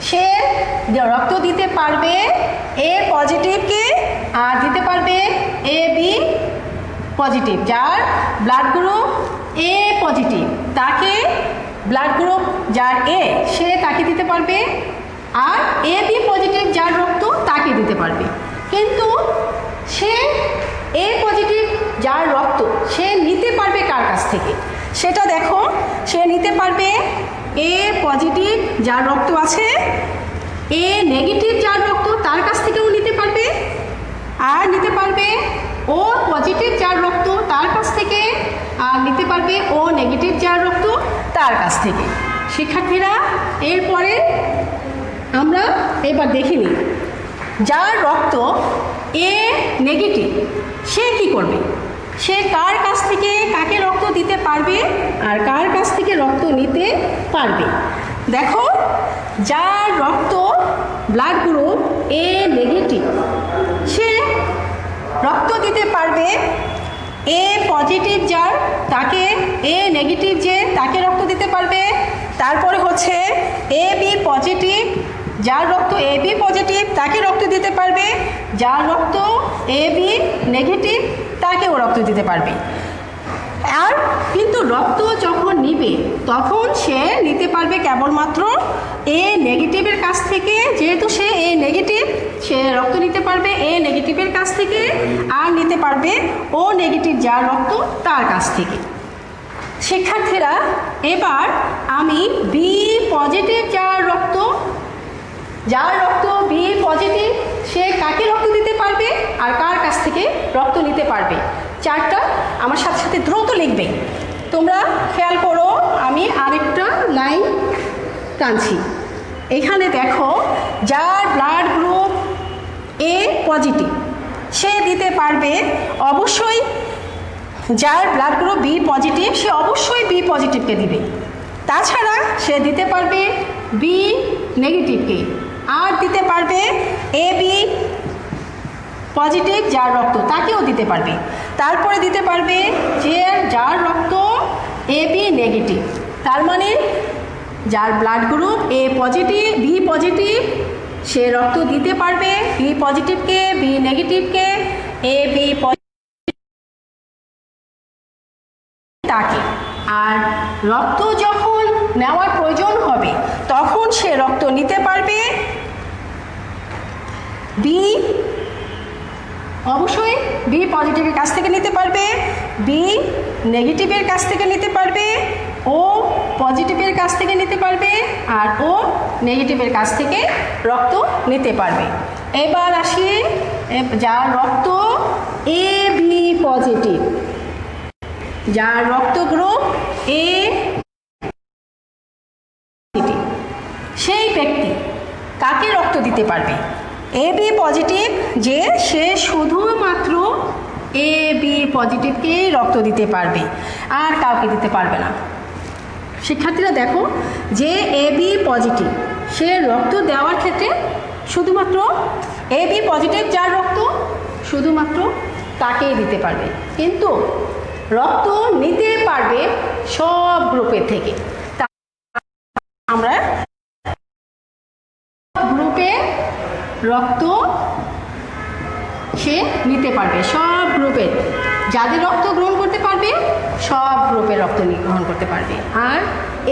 সে রক্ত দিতে পারবে এ পজিটিভকে আর দিতে পারবে এ বি পজিটিভ। যার ব্লাড গ্রুপ এ পজিটিভ তাকে ব্লাড গ্রুপ যার এ সে তাকে দিতে পারবে, আর এ বি পজিটিভ যার রক্ত তাকে দিতে পারবে। কিন্তু সে এ পজিটিভ যার রক্ত সে নিতে পারবে কার কাছ থেকে সেটা দেখো। সে নিতে পারবে এ পজিটিভ যার রক্ত আছে, এ নেগেটিভ যার রক্ত তার কাছ থেকেও নিতে পারবে, আর নিতে পারবে ও পজিটিভ যার রক্ত তার কাছ থেকে, আর নিতে পারবে ও নেগেটিভ যার রক্ত তার কাছ থেকে। শিক্ষার্থীরা এরপরে আমরা এবার দেখে নিই, যার রক্ত এ নেগেটিভ সে কি করবে, সে কার কাছ থেকে কাকে রক্ত দিতে পারবে আর কার কাছ থেকে রক্ত নিতে পারবে। দেখো, যার রক্ত ব্লাড গ্রুপ এ নেগেটিভ সে রক্ত দিতে পারবে এ পজিটিভ যার তাকে, এ নেগেটিভ যে তাকে রক্ত দিতে পারবে। তারপরে হচ্ছে এ বি পজিটিভ যার রক্ত এ বি পজিটিভ তাকে রক্ত দিতে পারবে, যার রক্ত এ বি নেগেটিভ তাকেও রক্ত দিতে পারবে। আর কিন্তু রক্ত যখন নিবে তখন সে নিতে পারবে কেবলমাত্র এ নেগেটিভের কাছ থেকে, যেহেতু সে এ নেগেটিভ সে রক্ত নিতে পারবে এ নেগেটিভের কাছ থেকে, আর নিতে পারবে ও নেগেটিভ যার রক্ত তার কাছ থেকে। শিক্ষার্থীরা এবার আমি বি পজিটিভ যার রক্ত বি পজিটিভ সে কাকে রক্ত দিতে পারবে আর কার কাছ থেকে রক্ত নিতে পারবে। চারটা আমার সাথে সাথে দ্রুত লিখবে। তোমরা খেয়াল করো, আমি আরেকটা লাইন টানছি। এখানে দেখো, যার ব্লাড গ্রুপ এ পজিটিভ সে দিতে পারবে অবশ্যই, যার ব্লাড গ্রুপ বি পজিটিভ সে অবশ্যই বি পজিটিভকে দিবে, তাছাড়া সে দিতে পারবে বি নেগেটিভকে, আর দিতে পারবে এ বি পজিটিভ যার রক্ত তাকেও দিতে পারবে। তারপরে দিতে পারবে যে যার রক্ত এ বি নেগেটিভ তার মানে যার blood group A positive, B positive, সে রক্ত দিতে পারবে বি পজিটিভকে, বি নেগেটিভকে, এ বি তাকে। আর রক্ত যখন নেওয়ার প্রয়োজন হবে তখন সে রক্ত নিতে পারবে বি, অবশ্যই বি পজিটিভের কাছ থেকে নিতে পারবে, বি নেগেটিভের কাছ থেকে নিতে পারবে, ও পজিটিভের কাছ থেকে নিতে পারবে, আর ও নেগেটিভের কাছ থেকে রক্ত নিতে পারবে। এবার আসি যার রক্ত এ বি পজিটিভ, যার রক্ত গ্রুপ এ পজিটিভ, সেই ব্যক্তি কাকে রক্ত দিতে পারবে? এ বি পজিটিভ যে, সে শুধুমাত্র এ বি পজিটিভকেই রক্ত দিতে পারবে, আর কাউকে দিতে পারবে না। শিক্ষার্থীরা দেখো, যে এ বি পজিটিভ সে রক্ত দেওয়ার ক্ষেত্রে শুধুমাত্র এ বি পজিটিভ যার রক্ত শুধুমাত্র তাকেই দিতে পারবে, কিন্তু রক্ত নিতে পারবে সব গ্রুপের থেকে। আমরা গ্রুপে রক্ত সে নিতে পারবে, সব গ্রুপের যাদের রক্ত গ্রহণ করতে পারবে সব গ্রুপের রক্ত গ্রহণ করতে পারবে। আর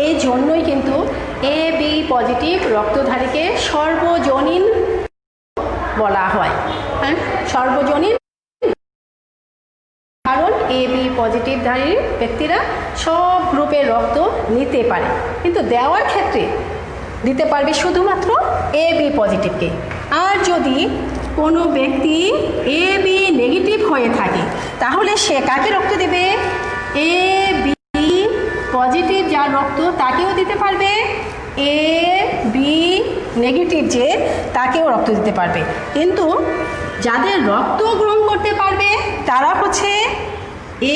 এই জন্যই কিন্তু এ বি পজিটিভ রক্তধারীকে সর্বজনীন বলা হয়। হ্যাঁ, সর্বজনীন, কারণ এ বি পজিটিভধারী ব্যক্তিরা সব গ্রুপের রক্ত নিতে পারে, কিন্তু দেওয়ার ক্ষেত্রে দিতে পারবে শুধুমাত্র এ বি পজিটিভকে। আর যদি কোনো ব্যক্তি এ বি নেগেটিভ হয়ে থাকে তাহলে সে কাকে রক্ত দেবে? এ বি পজিটিভ যার রক্ত তাকেও দিতে পারবে, এ বি নেগেটিভ যে তাকেও রক্ত দিতে পারবে, কিন্তু যাদের রক্ত গ্রহণ করতে পারবে তারা হচ্ছে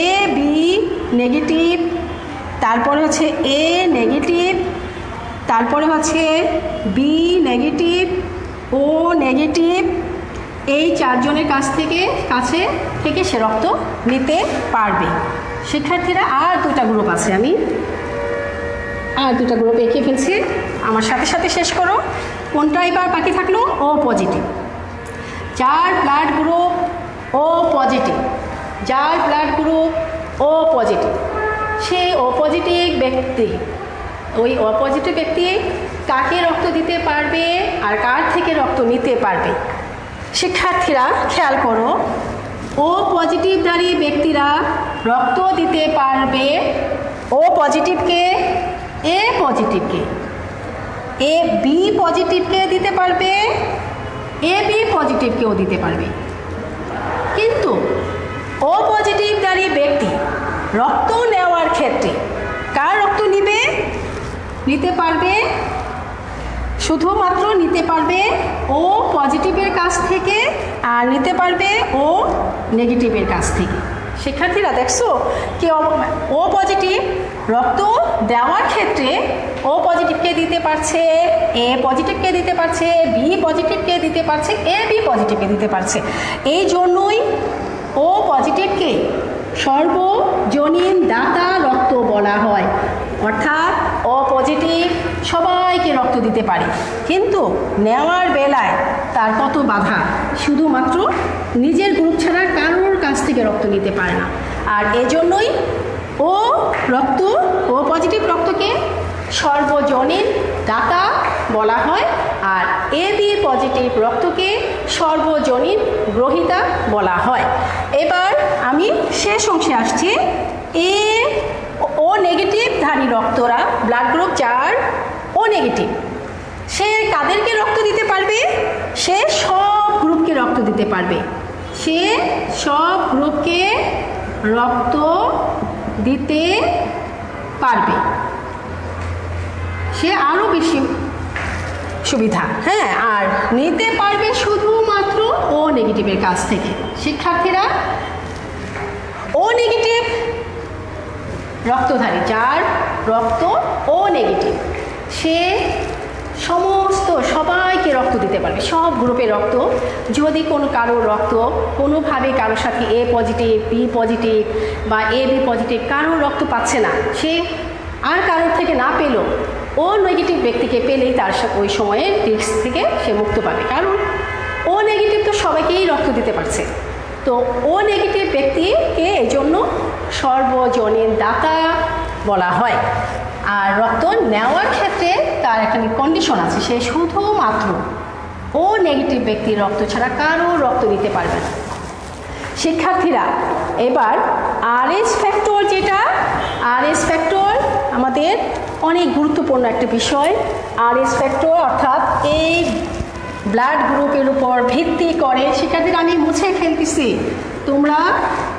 এ বি নেগেটিভ, তারপরে হচ্ছে এ নেগেটিভ, তারপরে হচ্ছে বি নেগেটিভ, ও নেগেটিভ, এই চারজনের কাছে থেকে সে রক্ত নিতে পারবে। শিক্ষার্থীরা আর দুটা গ্রুপ আছে, আমি আর দুটা গ্রুপ এঁকে ফেলছি, আমার সাথে সাথে শেষ করো। কোনটা এবার বাকি থাকলো? ও পজিটিভ। যার ব্লাড গ্রুপ ও পজিটিভ, যার ব্লাড গ্রুপ ও পজিটিভ, সেই ও পজিটিভ ব্যক্তি, ওই ও পজিটিভ ব্যক্তি কাকে রক্ত দিতে পারবে আর কার থেকে রক্ত নিতে পারবে? শিক্ষার্থীরা খেয়াল করো, ও পজিটিভধারী ব্যক্তিরা রক্ত দিতে পারবে ও পজিটিভকে, এ পজিটিভকে, এ বি পজিটিভকে দিতে পারবে, এ বি পজিটিভকেও দিতে পারবে, কিন্তু ও পজিটিভধারী ব্যক্তি রক্ত নেওয়ার ক্ষেত্রে কার রক্ত নিতে পারবে? শুধুমাত্র নিতে পারবে ও পজিটিভের কাছ থেকে, আর নিতে পারবে ও নেগেটিভের কাছ থেকে। শিক্ষার্থীরা দেখছো কি, ও পজিটিভ রক্ত দেওয়ার ক্ষেত্রে ও পজিটিভকে দিতে পারছে, এ পজিটিভকে দিতে পারছে, বি পজিটিভকে দিতে পারছে, এ বি পজিটিভকে দিতে পারছে। এই জন্যই ও পজিটিভকে সর্বজনীন দাতা রক্ত বলা হয়। অর্থাৎ ও পজিটিভ সবাইকে রক্ত দিতে পারে, কিন্তু নেওয়ার বেলায় তার কত বাধা, শুধুমাত্র নিজের গ্রুপ ছাড়া কারোর কাছ থেকে রক্ত নিতে পারে না। আর এজন্যই ও পজিটিভ রক্তকে সর্বজনীন দাতা বলা হয়, আর এ বি পজিটিভ রক্তকে সর্বজনীন গ্রহীতা বলা হয়। এবার আমি শেষ অংশে আসছি। ও নেগেটিভধারী রক্তরা, ব্লাড গ্রুপ যার ও নেগেটিভ, সে কাদেরকে রক্ত দিতে পারবে? সে সব গ্রুপকে রক্ত দিতে পারবে, সে সব গ্রুপকে রক্ত দিতে পারবে, সে আরও বেশি সুবিধা। হ্যাঁ, আর নিতে পারবে শুধুমাত্র ও নেগেটিভের কাছ থেকে। শিক্ষার্থীরা, ও নেগেটিভ রক্তধারী যার রক্ত ও নেগেটিভ, সে সবাইকে রক্ত দিতে পারবে, সব গ্রুপের রক্ত। যদি কারোর রক্ত কোনোভাবে কারোর সাথে এ পজিটিভ, বি পজিটিভ বা এ বি পজিটিভ কারোর রক্ত পাচ্ছে না, সে আর কারোর থেকে না পেলেও ও নেগেটিভ ব্যক্তিকে পেলেই তার ওই সময়ে রিস্ক থেকে সে মুক্ত পাবে, কারণ ও নেগেটিভ তো সবাইকেই রক্ত দিতে পারছে। তো ও নেগেটিভ ব্যক্তিকে এই জন্য সর্বজনীন দাতা বলা হয়। আর রক্ত নেওয়ার ক্ষেত্রে তার একটা কন্ডিশন আছে, সে শুধুমাত্র ও নেগেটিভ ব্যক্তির রক্ত ছাড়া কারো রক্ত নিতে পারবে না। শিক্ষার্থীরা, এবার আরএস ফ্যাক্টর, যেটা আরএস ফ্যাক্টর আমাদের অনেক গুরুত্বপূর্ণ একটা বিষয়। আরএস ফ্যাক্টর অর্থাৎ এই ব্লাড গ্রুপের উপর ভিত্তি করে, শিক্ষার্থীরা আমি মুছে ফেলতেছি, তোমরা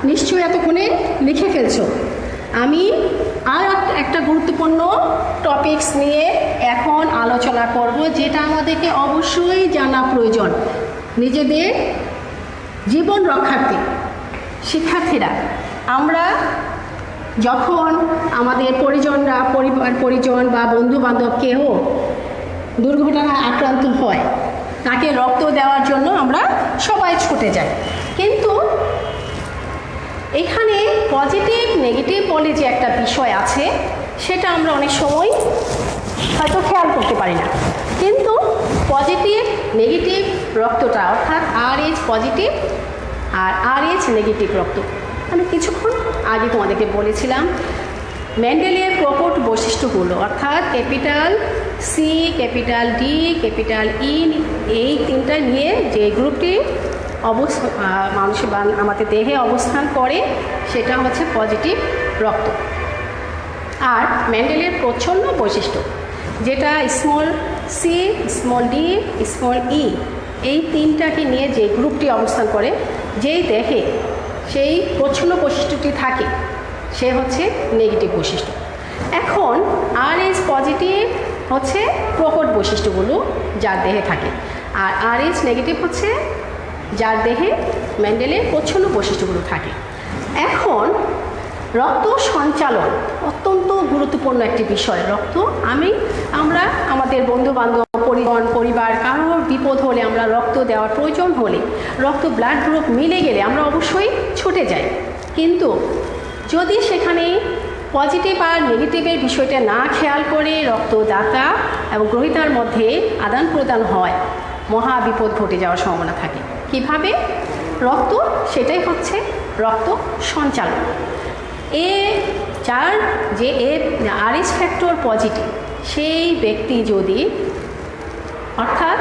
নিশ্চয়ই এতক্ষণে লিখে ফেলছো। আমি আর একটা গুরুত্বপূর্ণ টপিকস নিয়ে এখন আলোচনা করব, যেটা আমাদেরকে অবশ্যই জানা প্রয়োজন নিজেদের জীবন রক্ষার্থে। শিক্ষার্থীরা, আমরা যখন আমাদের পরিজন বা বন্ধুবান্ধব কেউ দুর্ঘটনায় আক্রান্ত হয়, তাকে রক্ত দেওয়ার জন্য আমরা সবাই ছুটে যাই, কিন্তু এখানে পজিটিভ নেগেটিভ বলে যে একটা বিষয় আছে, সেটা আমরা অনেক সময় হয়তো খেয়াল করতে পারি না। কিন্তু পজিটিভ নেগেটিভ রক্তটা অর্থাৎ আরএইচ পজিটিভ আর আরএইচ নেগেটিভ রক্ত, আমি কিছুক্ষণ আগে তোমাদেরকে বলেছিলাম মেন্ডেলের প্রকট বৈশিষ্ট্যগুলো, অর্থাৎ capital C, capital D, capital E, এই তিনটা নিয়ে যে গ্রুপটি মানুষের আমাদের দেহে অবস্থান করে সেটা হচ্ছে পজিটিভ রক্ত। আর মেন্ডেলের প্রচ্ছন্ন বৈশিষ্ট্য, যেটা small C, small D, small E, এই তিনটাকে নিয়ে যে গ্রুপটি অবস্থান করে, যেই দেহে সেই প্রচ্ছন্ন বৈশিষ্ট্যটি থাকে, সে হচ্ছে নেগেটিভ বৈশিষ্ট্য। এখন আরএইচ পজিটিভ হচ্ছে প্রকট বৈশিষ্ট্যগুলো যার দেহে থাকে, আর আরএইচ নেগেটিভ হচ্ছে যার দেহে মেন্ডেলের প্রচ্ছন্ন বৈশিষ্ট্যগুলো থাকে। এখন রক্ত সঞ্চালন অত্যন্ত গুরুত্বপূর্ণ একটি বিষয়। রক্ত আমরা আমাদের বন্ধুবান্ধব, পরিবার কারোর বিপদ হলে, আমরা রক্ত দেওয়ার প্রয়োজন হলে, রক্ত ব্লাড গ্রুপ মিলে গেলে আমরা অবশ্যই ছুটে যাই। কিন্তু যদি সেখানে পজিটিভ আর নেগেটিভের বিষয়টা না খেয়াল করে রক্তদাতা এবং গ্রহীতার মধ্যে আদান প্রদান হয়, মহা বিপদ ঘটে যাওয়ার সম্ভাবনা থাকে। কিভাবে? রক্ত, সেটাই হচ্ছে রক্ত সঞ্চালন। যার যে আরএইচ ফ্যাক্টর পজিটিভ, সেই ব্যক্তি যদি অর্থাৎ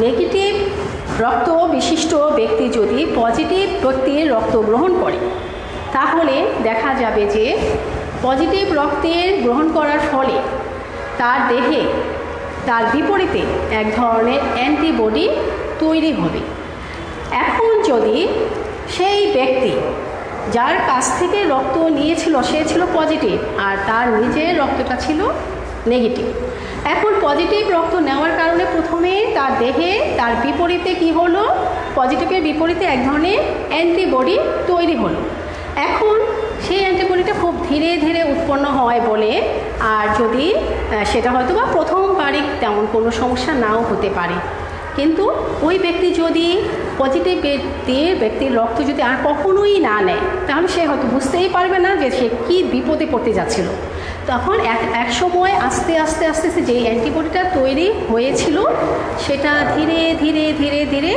নেগেটিভ রক্ত বিশিষ্ট ব্যক্তি যদি পজিটিভ ব্যক্তির রক্ত গ্রহণ করে, তাহলে দেখা যাবে যে পজিটিভ রক্তের গ্রহণ করার ফলে তার দেহে তার বিপরীতে এক ধরনের অ্যান্টিবডি তৈরি হবে। এখন যদি সেই ব্যক্তি যার কাছ থেকে রক্ত নিয়েছিল সে ছিল পজিটিভ আর তার নিজের রক্তটা ছিল নেগেটিভ, এখন পজিটিভ রক্ত নেওয়ার কারণে প্রথমে তার দেহে তার বিপরীতে কি হলো, পজিটিভের বিপরীতে এক ধরনের অ্যান্টিবডি তৈরি হলো। এখন সেই অ্যান্টিবডিটা খুব ধীরে ধীরে উৎপন্ন হয় বলে, আর যদি সেটা হয়তো বা প্রথমবারই তেমন কোনো সমস্যা নাও হতে পারে, কিন্তু ওই ব্যক্তি যদি পজিটিভ ব্যক্তির রক্ত যদি আর কখনোই না নেয়, তাহলে সে হয়তো বুঝতেই পারবে না যে সে কী বিপদে পড়তে যাচ্ছিল। তখন এক সময় আস্তে আস্তে আস্তে আস্তে যে অ্যান্টিবডিটা তৈরি হয়েছিল সেটা ধীরে ধীরে ধীরে ধীরে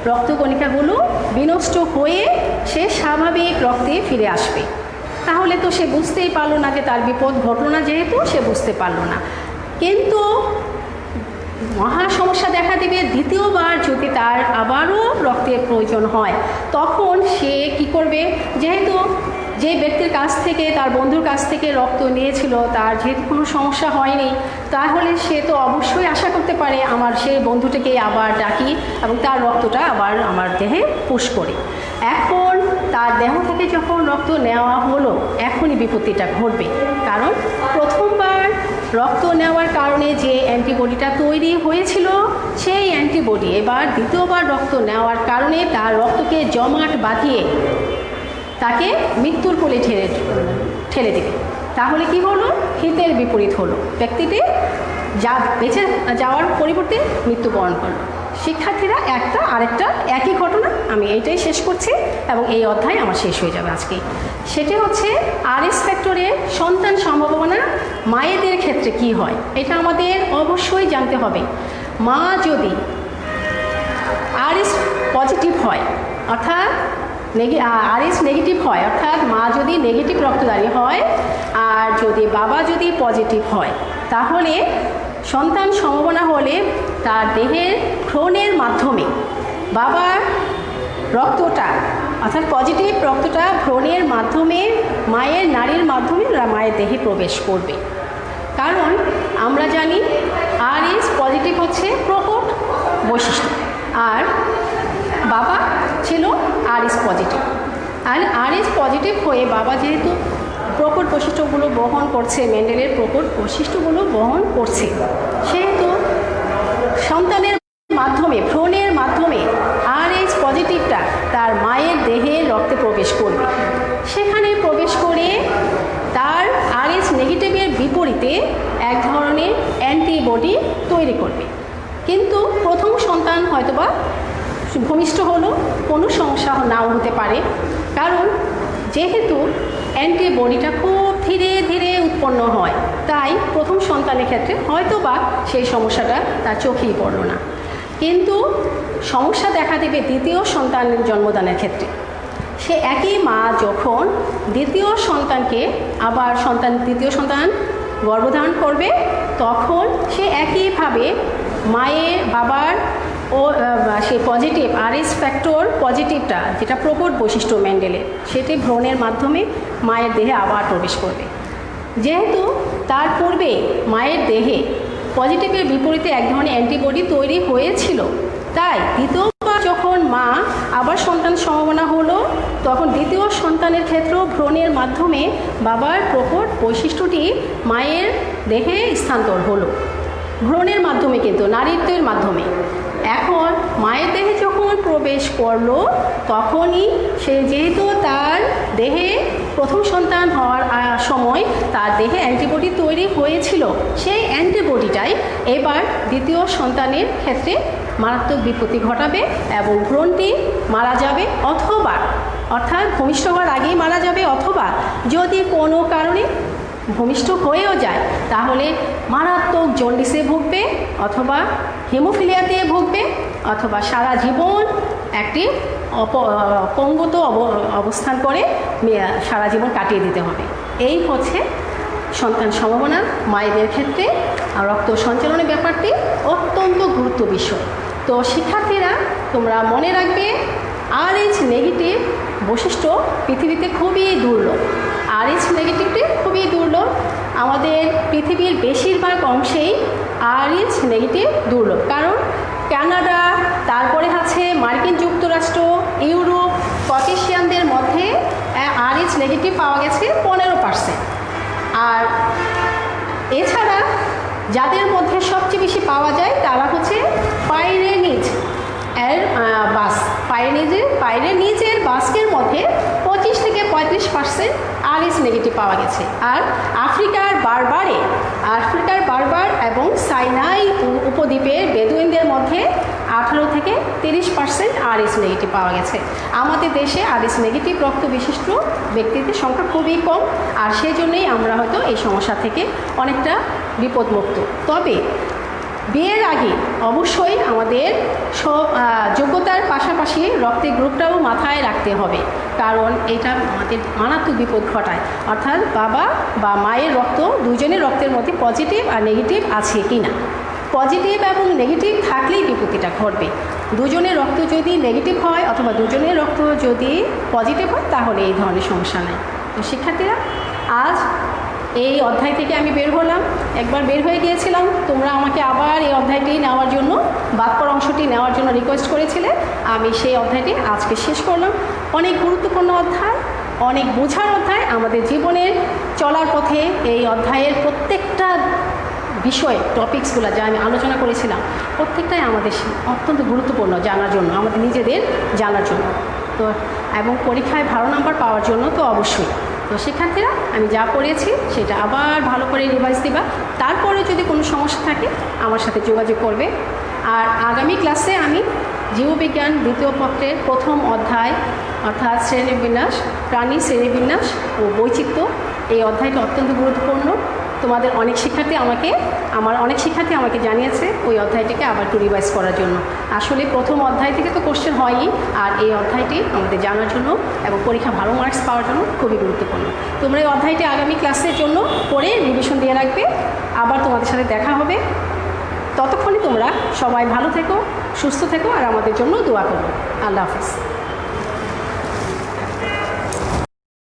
রক্তকণিকাগুলো বিনষ্ট হয়ে সে স্বাভাবিক রক্তে ফিরে আসবে। তাহলে তো সে বুঝতেই পারলো না যে তার বিপদ ঘটল না, যেহেতু সে বুঝতে পারলো না। কিন্তু মহা সমস্যা দেখা দেবে দ্বিতীয়বার যদি তার আবারও রক্তের প্রয়োজন হয়, তখন সে কি করবে, যেহেতু যে ব্যক্তির কাছ থেকে, তার বন্ধুর কাছ থেকে রক্ত নিয়েছিল তার যেহেতু কোনো সমস্যা হয়নি, তাহলে সে তো অবশ্যই আশা করতে পারে আমার সেই বন্ধুটিকে আবার ডাকি এবং তার রক্তটা আবার আমার দেহে পুশ করি। এখন তার দেহ থেকে যখন রক্ত নেওয়া হলো, এখনই বিপত্তিটা ঘটবে, কারণ প্রথমবার রক্ত নেওয়ার কারণে যে অ্যান্টিবডিটা তৈরি হয়েছিল সেই অ্যান্টিবডি এবার দ্বিতীয়বার রক্ত নেওয়ার কারণে তার রক্তকে জমাট বাঁধিয়ে তাকে মৃত্যুর কোলে ঠেলে দেবে। তাহলে কি হলো, হিতের বিপরীত হলো, ব্যক্তিটি বেঁচে যাওয়ার পরিবর্তে মৃত্যুবরণ করলো। শিক্ষার্থীরা একটা আরেকটা একই ঘটনা, আমি এইটাই শেষ করছি এবং এই অধ্যায় আমার শেষ হয়ে যাবে আজকে। সেটি হচ্ছে আরএস ফ্যাক্টরের সন্তান সম্ভাবনা মায়েদের ক্ষেত্রে কি হয়, এটা আমাদের অবশ্যই জানতে হবে। মা যদি আরএস পজিটিভ হয় অর্থাৎ আরএস নেগেটিভ হয়, অর্থাৎ মা যদি নেগেটিভ রক্তদানী হয় আর যদি বাবা যদি পজিটিভ হয়, তাহলে সন্তান সম্ভাবনা হলে তার দেহের ভ্রূণের মাধ্যমে বাবার রক্তটা অর্থাৎ পজিটিভ রক্তটা ভ্রূণের মাধ্যমে মায়ের নাড়ির মাধ্যমে মায়ের দেহে প্রবেশ করবে। কারণ আমরা জানি আরএস পজিটিভ হচ্ছে প্রকট বৈশিষ্ট্য, আর বাবা ছিল আরএস পজিটিভ। আর আরএস পজিটিভ হয়ে বাবা যেহেতু প্রকট বৈশিষ্ট্যগুলো বহন করছে, মেন্ডেলের প্রকট বৈশিষ্ট্যগুলো বহন করছে, সেহেতু সন্তানের মাধ্যমে ভ্রূণের মাধ্যমে আরএস পজিটিভটা তার মায়ের দেহে রক্তে প্রবেশ করবে। সেখানে প্রবেশ করে তার আরএস নেগেটিভের বিপরীতে এক ধরনের অ্যান্টিবডি তৈরি করবে। কিন্তু প্রথম সন্তান হয়তোবা ভূমিষ্ঠ হলো, কোনো সমস্যা নাও হতে পারে, কারণ যেহেতু অ্যান্টিবডিটা খুব ধীরে ধীরে উৎপন্ন হয়, তাই প্রথম সন্তানের ক্ষেত্রে হয়তোবা সেই সমস্যাটা তার চোখেই পড়ল না। কিন্তু সমস্যা দেখা দেবে দ্বিতীয় সন্তানের জন্মদানের ক্ষেত্রে। সে একই মা যখন দ্বিতীয় সন্তানকে আবার দ্বিতীয় সন্তান গর্ভধারণ করবে, তখন সে একইভাবে বাবার ও সে পজিটিভ আরএস ফ্যাক্টর পজিটিভটা যেটা প্রকট বৈশিষ্ট্য মেন্ডেলের, সেটি ভ্রূণের মাধ্যমে মায়ের দেহে আবার প্রবেশ করবে। যেহেতু তার পূর্বে মায়ের দেহে পজিটিভের বিপরীতে এক ধরনের অ্যান্টিবডি তৈরি হয়েছিল, তাই দ্বিতীয়বার যখন মা আবার সন্তান সম্ভাবনা হলো, তখন দ্বিতীয় সন্তানের ক্ষেত্রেও ভ্রূণের মাধ্যমে বাবার প্রকট বৈশিষ্ট্যটি মায়ের দেহে স্থানান্তর হলো, ভ্রূণের মাধ্যমে কিন্তু নারীত্বের মাধ্যমে। এখন মায়ের দেহে যখন প্রবেশ করলো, তখনই সে যেহেতু তার দেহে প্রথম সন্তান হওয়ার সময় তার দেহে অ্যান্টিবডি তৈরি হয়েছিল, সেই অ্যান্টিবডিটাই এবার দ্বিতীয় সন্তানের ক্ষেত্রে মারাত্মক বিপত্তি ঘটাবে এবং ভ্রূণটি মারা যাবে, অর্থাৎ ভূমিষ্ঠ হওয়ার আগেই মারা যাবে, অথবা যদি কোনো কারণে ভূমিষ্ঠ হয়েও যায় তাহলে মারাত্মক জন্ডিসে ভুগবে, অথবা হিমোফিলিয়াতে ভুগবে, অথবা সারা জীবন একটি অপঙ্গত অবস্থান করে সারা জীবন কাটিয়ে দিতে হবে। এই হচ্ছে সন্তান সম্ভাবনা মায়েদের ক্ষেত্রে রক্ত সঞ্চালনের ব্যাপারটি অত্যন্ত গুরুত্ব বিষয়। তো শিক্ষার্থীরা, তোমরা মনে রাখবে আরএইচ নেগেটিভ বৈশিষ্ট্য পৃথিবীতে খুবই দুর্লভ। আরএইচ নেগেটিভটি খুবই দুর্লভ, আমাদের পৃথিবীর বেশিরভাগ অংশেই আরএইচ নেগেটিভ দুর্লভ। কারণ কানাডা, তারপরে আছে মার্কিন যুক্তরাষ্ট্র, ইউরোপ, ককেশিয়ানদের মধ্যে আরএইচ নেগেটিভ পাওয়া গেছে 15%। আর এছাড়া যাদের মধ্যে সবচেয়ে বেশি পাওয়া যায় তারা হচ্ছে পাইরেনিজ এর বাস। পাইরেনিজের বাস্কের মধ্যে 25 থেকে 35% আরএইচ নেগেটিভ পাওয়া গেছে। আর আফ্রিকার বারবার এবং সাইনাই উপদ্বীপের বেদুইনদের মধ্যে 18 থেকে 30% আরএইচ নেগেটিভ পাওয়া গেছে। আমাদের দেশে আরএইচ নেগেটিভ রক্ত বিশিষ্ট ব্যক্তিদের সংখ্যা খুবই কম, আর সেই জন্যই আমরা হয়তো এই সমস্যা থেকে অনেকটা বিপদমুক্ত। তবে বিয়ের আগে অবশ্যই আমাদের সব যোগ্যতার পাশাপাশি রক্তের গ্রুপটাও মাথায় রাখতে হবে, কারণ এটা আমাদের মারাত্মক বিপদ ঘটায়। অর্থাৎ বাবা বা মায়ের রক্ত, দুজনের রক্তের মধ্যে পজিটিভ আর নেগেটিভ আছে কি না। পজিটিভ এবং নেগেটিভ থাকলেই বিপত্তিটা ঘটবে। দুজনের রক্ত যদি নেগেটিভ হয় অথবা দুজনের রক্ত যদি পজিটিভ হয় তাহলে এই ধরনের সমস্যা নেই। তো শিক্ষার্থীরা, আজ এই অধ্যায় থেকে আমি বের হলাম। একবার বের হয়ে গিয়েছিলাম, তোমরা আমাকে আবার এই অধ্যায়টি নেওয়ার জন্য, বাদ পড়া অংশটি নেওয়ার জন্য রিকোয়েস্ট করেছিলে। আমি সেই অধ্যায়টি আজকে শেষ করলাম। অনেক গুরুত্বপূর্ণ অধ্যায়, অনেক বোঝার অধ্যায়। আমাদের জীবনের চলার পথে এই অধ্যায়ের প্রত্যেকটা বিষয়, টপিকসগুলো যা আমি আলোচনা করেছিলাম, প্রত্যেকটাই আমাদের অত্যন্ত গুরুত্বপূর্ণ জানার জন্য, আমাদের নিজেদের জানার জন্য, তো এবং পরীক্ষায় ভালো নাম্বার পাওয়ার জন্য তো অবশ্যই। তো শিক্ষার্থীরা, আমি যা পড়িয়েছি সেটা আবার ভালো করে রিভাইজ দিবা। তারপরে যদি কোনো সমস্যা থাকে আমার সাথে যোগাযোগ করবে। আর আগামী ক্লাসে আমি জীববিজ্ঞান দ্বিতীয় পত্রের প্রথম অধ্যায় অর্থাৎ শ্রেণীবিন্যাস, প্রাণী শ্রেণীবিন্যাস ও বৈচিত্র্য, এই অধ্যায়টা অত্যন্ত গুরুত্বপূর্ণ। তোমাদের অনেক শিক্ষার্থী আমাকে জানিয়েছে ওই অধ্যায়টিকে আবার একটু রিভাইজ করার জন্য। আসলে প্রথম অধ্যায় থেকে তো কোশ্চেন হয়ই, আর এই অধ্যায়টি আমাদের জানার জন্য এবং পরীক্ষা ভালো মার্কস পাওয়ার জন্য খুবই গুরুত্বপূর্ণ। তোমরা এই অধ্যায়টি আগামী ক্লাসের জন্য পড়ে রিভিশন দিয়ে রাখবে। আবার তোমাদের সাথে দেখা হবে। ততক্ষণে তোমরা সবাই ভালো থেকো, সুস্থ থেকো, আর আমাদের জন্য দোয়া করো। আল্লাহ হাফিজ।